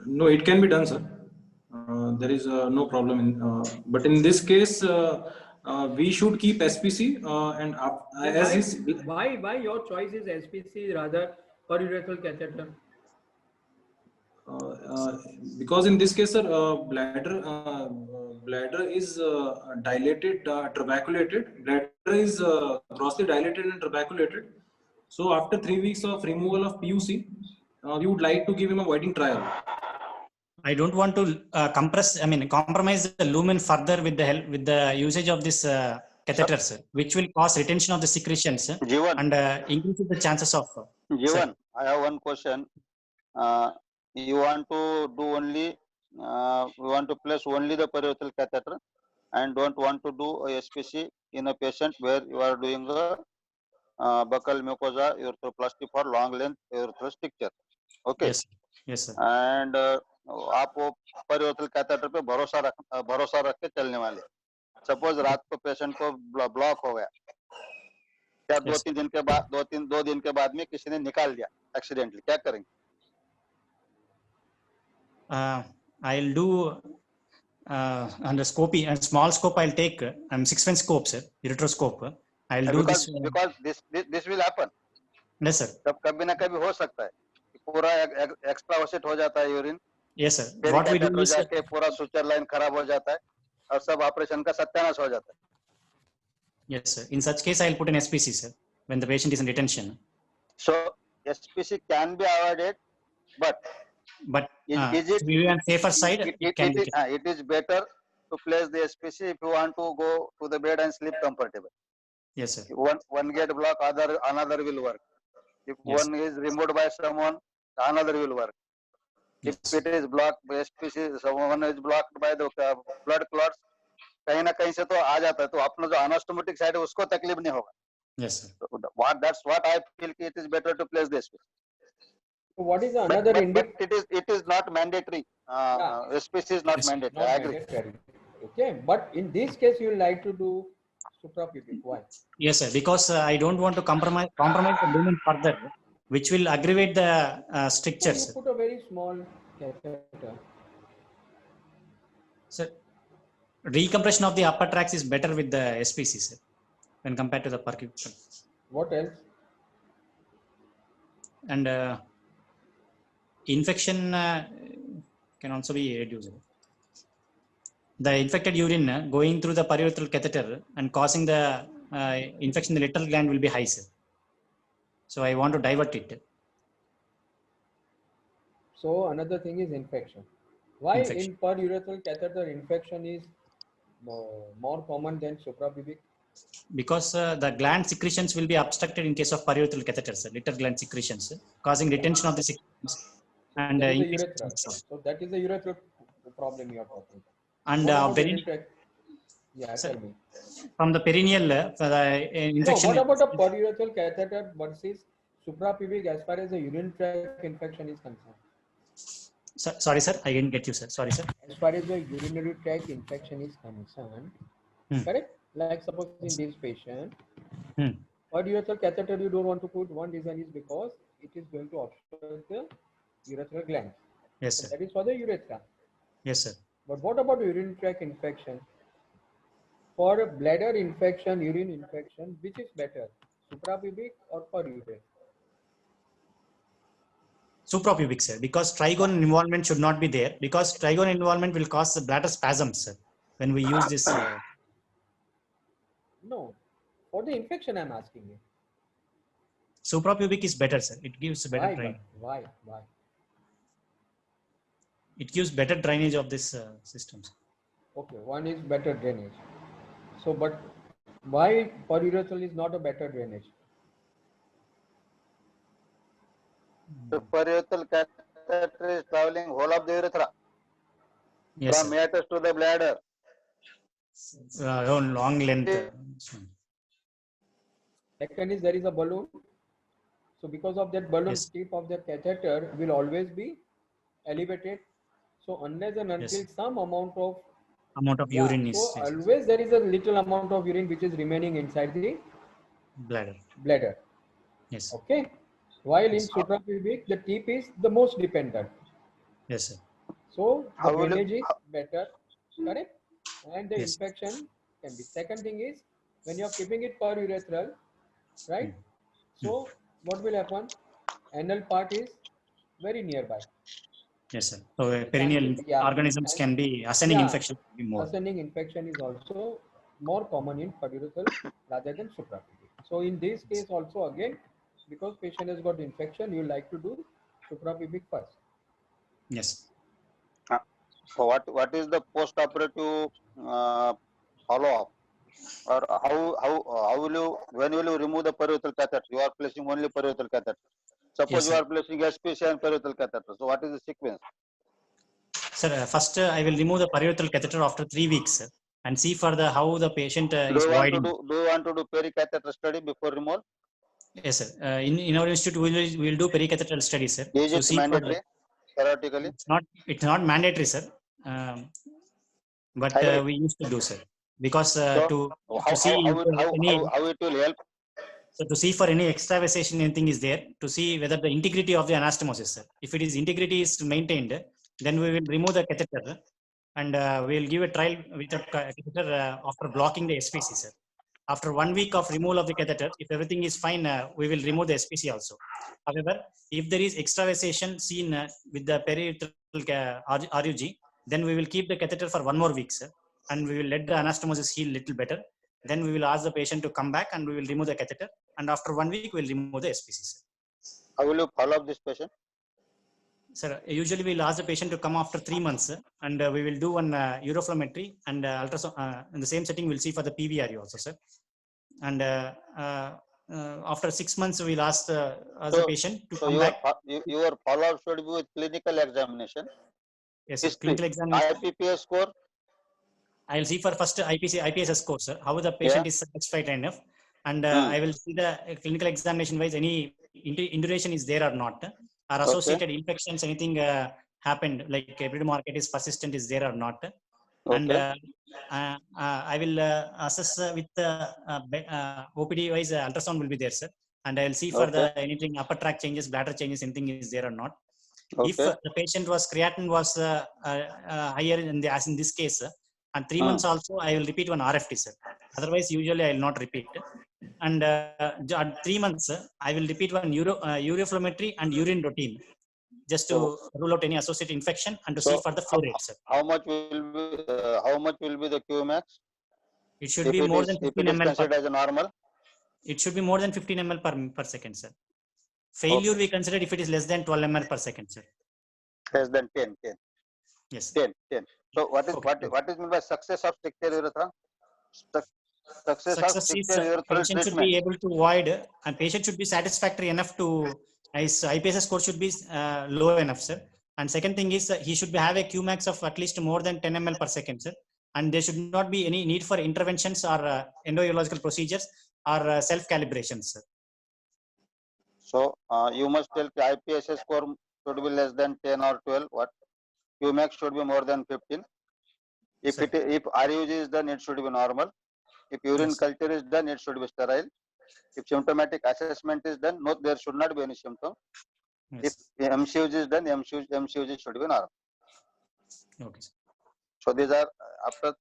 No, it can be done, sir. There is no problem. But in this case, we should keep SPC and why your choice is SPC rather periurethral catheter? Because in this case, sir, bladder is dilated, trabeculated. Bladder is grossly dilated and trabeculated. So after 3 weeks of removal of PUC, we would like to give him a voiding trial. I don't want to compromise the lumen further with the usage of this catheter, sir, which will cause retention of the secretions and increase the chances of. Jivan, I have one question. You want to do only, we want to place only the periurethral catheter and don't want to do a SPC in a patient where you are doing a buccal mucosa urethroplasty for long length urethral stricture. Okay. Yes. Yes, sir. And आप वो periurethral catheter पे भरोसा रख के चलने वाले. Suppose रात को पेशेंट को ब्लॉक हो गया, क्या 2-3 दिन के बाद 2 दिन के बाद में किसी ने निकाल दिया एक्सीडेंटली, क्या करेंगे? I'll do under scopy and small scope. I'll take 6-1 scope, sir, ureteroscope. I'll do this because this will happen. Yes, sir. कभी ना कभी हो सकता है पूरा एक्स्ट्रा ओसेट हो जाता है urine. Yes, sir. What we do is जाके पूरा सुचर लाइन खराब हो जाता है और सब ऑपरेशन का सत्यानाश हो जाता है. Yes, sir. In such case, I'll put an SPC, sir, when the patient is in retention. So SPC can be avoided, but is it to be on safer side? It is better to place the SPC if you want to go to the bed and sleep comfortable. Yes, sir. One get block, another will work. If one is removed by someone, another will work. If it is blocked by SPC, someone is blocked by the blood clots, कहीं ना कहीं से तो आ जाता है, तो अपना जो anastomotic side है उसको तकलीफ नहीं होगा. Yes, sir. That's what I feel. It is better to place the SPC. So what is another but it is not mandatory. SPC is not mandatory. I agree. Okay, but in this case, you like to do suprapubic. Why? Yes, sir. Because I don't want to compromise the lumen further, which will aggravate the So strictures. you put a very small catheter. So recompression of the upper tracts is better with the SPC, sir, when compared to the percussion. What else? And infection can also be reduced. The infected urine going through the periurethral catheter and causing the infection in the lateral gland will be high, sir. So I want to divert it. So another thing is infection. Why Infection. in perurethral catheter infection is more common than suprapubic? Because the gland secretions will be obstructed in case of perurethral catheters, lateral gland secretions, causing retention of the secretions. And that is a urethral. So that is a urethral problem you are talking about. And yeah, sir, tell me. From the perineal infection. No, what about a perurethral catheter versus suprapubic as far as the urinary tract infection is concerned? Sorry, sir, I didn't get you, sir. Sorry, sir. As far as the urinary tract infection is concerned, correct? Like suppose in this patient, perurethral catheter you don't want to put. One reason is because it is going to obstruct the urethral gland. Yes, sir. So that is for the urethra. Yes, sir. But what about urinary tract infection? For bladder infection, urine infection, which is better, suprapubic or perurethral? Suprapubic, sir, because trigonal involvement should not be there, because trigonal involvement will cause the bladder spasms, sir, when we use this. No, for the infection I'm asking you. Suprapubic is better, sir. It gives better drainage. Why? It gives better drainage of this systems. Okay, one is better drainage. So, but why perurethral is not a better drainage? The perurethral catheter is traveling whole of the urethra. Yes, from meatus to the bladder. Long length. Second is there is a balloon. So because of that balloon, tip of the catheter will always be elevated. So unless and until some amount of urine is always there is a little amount of urine which is remaining inside the bladder. Yes. Okay. While in suprapubic, the tip is the most dependent. Yes, sir. So the drainage is better, correct? And the infection can be. Second thing is when you are keeping it perurethral, right? So what will happen? Anal part is very nearby. Yes, sir. So perineal organisms can be ascending infection. More. Ascending infection is also more common in perurethral rather than suprapubic. So in this case also again, because patient has got infection, you like to do suprapubic first. Yes. So what is the post-operative follow-up, or how will you, when will you remove the perurethral catheter? You are placing only perurethral catheter. Suppose you are placing SPC and perurethral catheter. So what is the sequence? Sir, first I will remove the perurethral catheter after 3 weeks and see further how the patient is voiding. Do you want to do pericatheter study before removal? Yes, sir. In our institute, we will do pericatheter studies, sir. Is it mandatory? Theoretically, it's not mandatory, sir. But we used to do, sir, because to see how it will help. So to see for any extravasation, anything is there, to see whether the integrity of the anastomosis, sir. If it is integrity is maintained, then we will remove the catheter and we will give a trial with a catheter after blocking the SPC, sir. After 1 week of removal of the catheter, if everything is fine, we will remove the SPC also. However, if there is extravasation seen with the perurethral RUG, then we will keep the catheter for 1 more week, sir, and we will let the anastomosis heal little better. Then we will ask the patient to come back and we will remove the catheter. And after 1 week, we will remove the SPC, sir. How will you follow up this patient? Sir, usually we will ask the patient to come after 3 months, sir, and we will do one uroflowmetry and ultrasound. In the same setting, we will see for the PVRU also, sir. And after 6 months, we will ask the patient to come back. Your follow-up should be with clinical examination. Yes, sir. Clinical examination. IPPS score. I will see for first IPSS score, sir, how the patient is satisfied enough. And I will see the clinical examination wise any induration is there or not, or associated infections, anything happened like epidermolysis persistent is there or not. And Okay. I will assess with OPD wise ultrasound will be there, sir. And I will see for the anything upper tract changes, bladder changes, anything is there or not. If Okay. the patient was creatinine was higher in the, as in this case, and 3 months also I will repeat one RFT, sir. Otherwise, usually I will not repeat. And at 3 months, I will repeat one uroflowmetry and urine routine, just to rule out any associated infection and to see for the flow rate, sir. How much will be the Qmax? It should be more than 15 if it is ml considered as a normal. It should be more than 15 ml per second, sir. Failure we consider if it is less than 12 ml per second, sir. Less than 10. Yes, sir. 10. So what is meant by success of stricture urethra? Success of Success is stricture urethral patient should treatment. be able to avoid, and patient should be satisfactory enough to, his IPSS score should be low enough, sir. And second thing is he should have a Qmax of at least more than 10 ml per second, sir. And there should not be any need for interventions or endourological procedures or self-calibrations, sir. So you must tell the IPSS score should be less than 10 or 12. What? Qmax should be more than 15. If RUG is done, it should be normal. If urine culture is done, it should be sterile. If symptomatic assessment is done, no, there should not be any symptom. If MCUG is done, MCUG should be normal. Okay, sir. So these are after.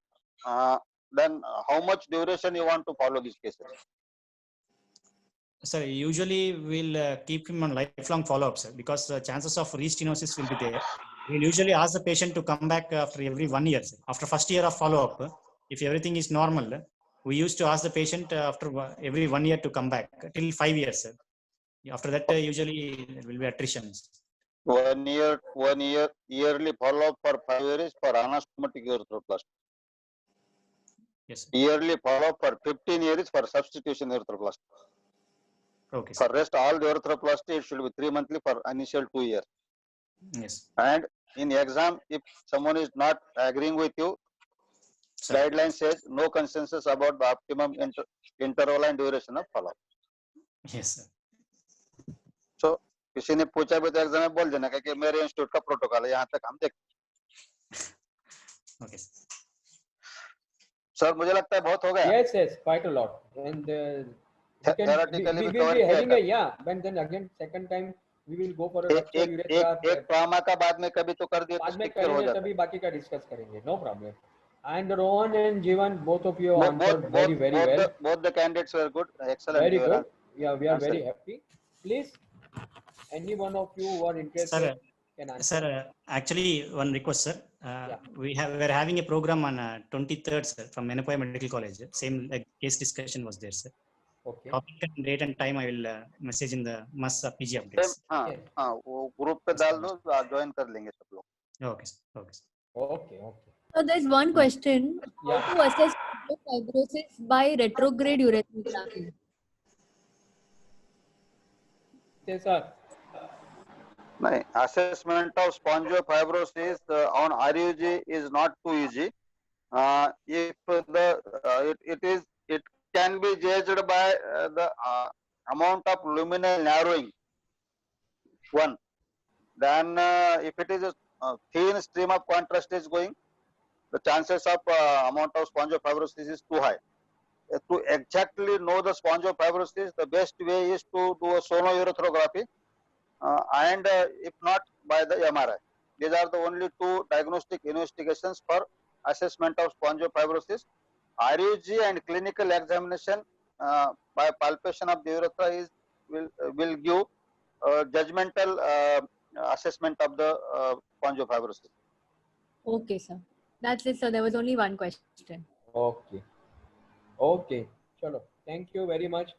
Then how much duration you want to follow these cases? Sir, usually we'll keep him on lifelong follow-up, sir, because the chances of restenosis will be there. We'll usually ask the patient to come back after every 1 year, sir. After first year of follow-up, if everything is normal, we used to ask the patient after every 1 year to come back till 5 years, sir. After that, usually there will be attrition. 1 year, yearly follow-up for 5 years for anastomotic erythroplasty. Yes, sir. Yearly follow-up for 15 years for substitution erythroplasty. Okay, sir. For rest all the erythroplasty, it should be 3 monthly for initial 2 years. Yes. And in exam, if someone is not agreeing with you, guideline says no consensus about the optimum interval and duration of follow-up. Yes, sir. So किसी ने पूछा भी तो exam में बोल देना कि मेरे इंस्टीट्यूट का प्रोटोकॉल है, यहाँ तक हम देख. Okay. सर मुझे लगता है बहुत हो गया. Yes, quite a lot. And we will be having a but then again second time we will go for a rupture urethra. एक ट्रॉमा का बाद में कभी तो कर दिया बाद में करेंगे, तभी बाकी का डिस्कस करेंगे. No problem. And Rohan and Jivan, both of you answered very well. Both the candidates were good, excellent. Very good. Yeah, we are very happy. Please, any one of you who are interested can answer. Sir, actually one request, sir. We are having a program on 23rd, sir, from Menapoya Medical College. Same like case discussion was there, sir. Okay. Topic and date and time I will message in the MUS PG updates. हाँ वो group पे डाल दो, join कर लेंगे सब लोग. Okay, sir. Okay. So there's one question. How to assess fibrosis by retrograde urethrography? Yes, sir. नहीं, assessment of spongiofibrosis on RUG is not too easy. If it can be judged by the amount of luminal narrowing. One. Then if it is a thin stream of contrast is going, the chances of amount of spongiofibrosis is too high. To exactly know the spongiofibrosis, the best way is to do a sonourethroplasty and if not by the MRI. These are the only two diagnostic investigations for assessment of spongiofibrosis. RUG and clinical examination by palpation of the urethra will give judgmental assessment of the spongiofibrosis. Okay, sir. That's it, sir. There was only one question. Okay. Chalo. Thank you very much.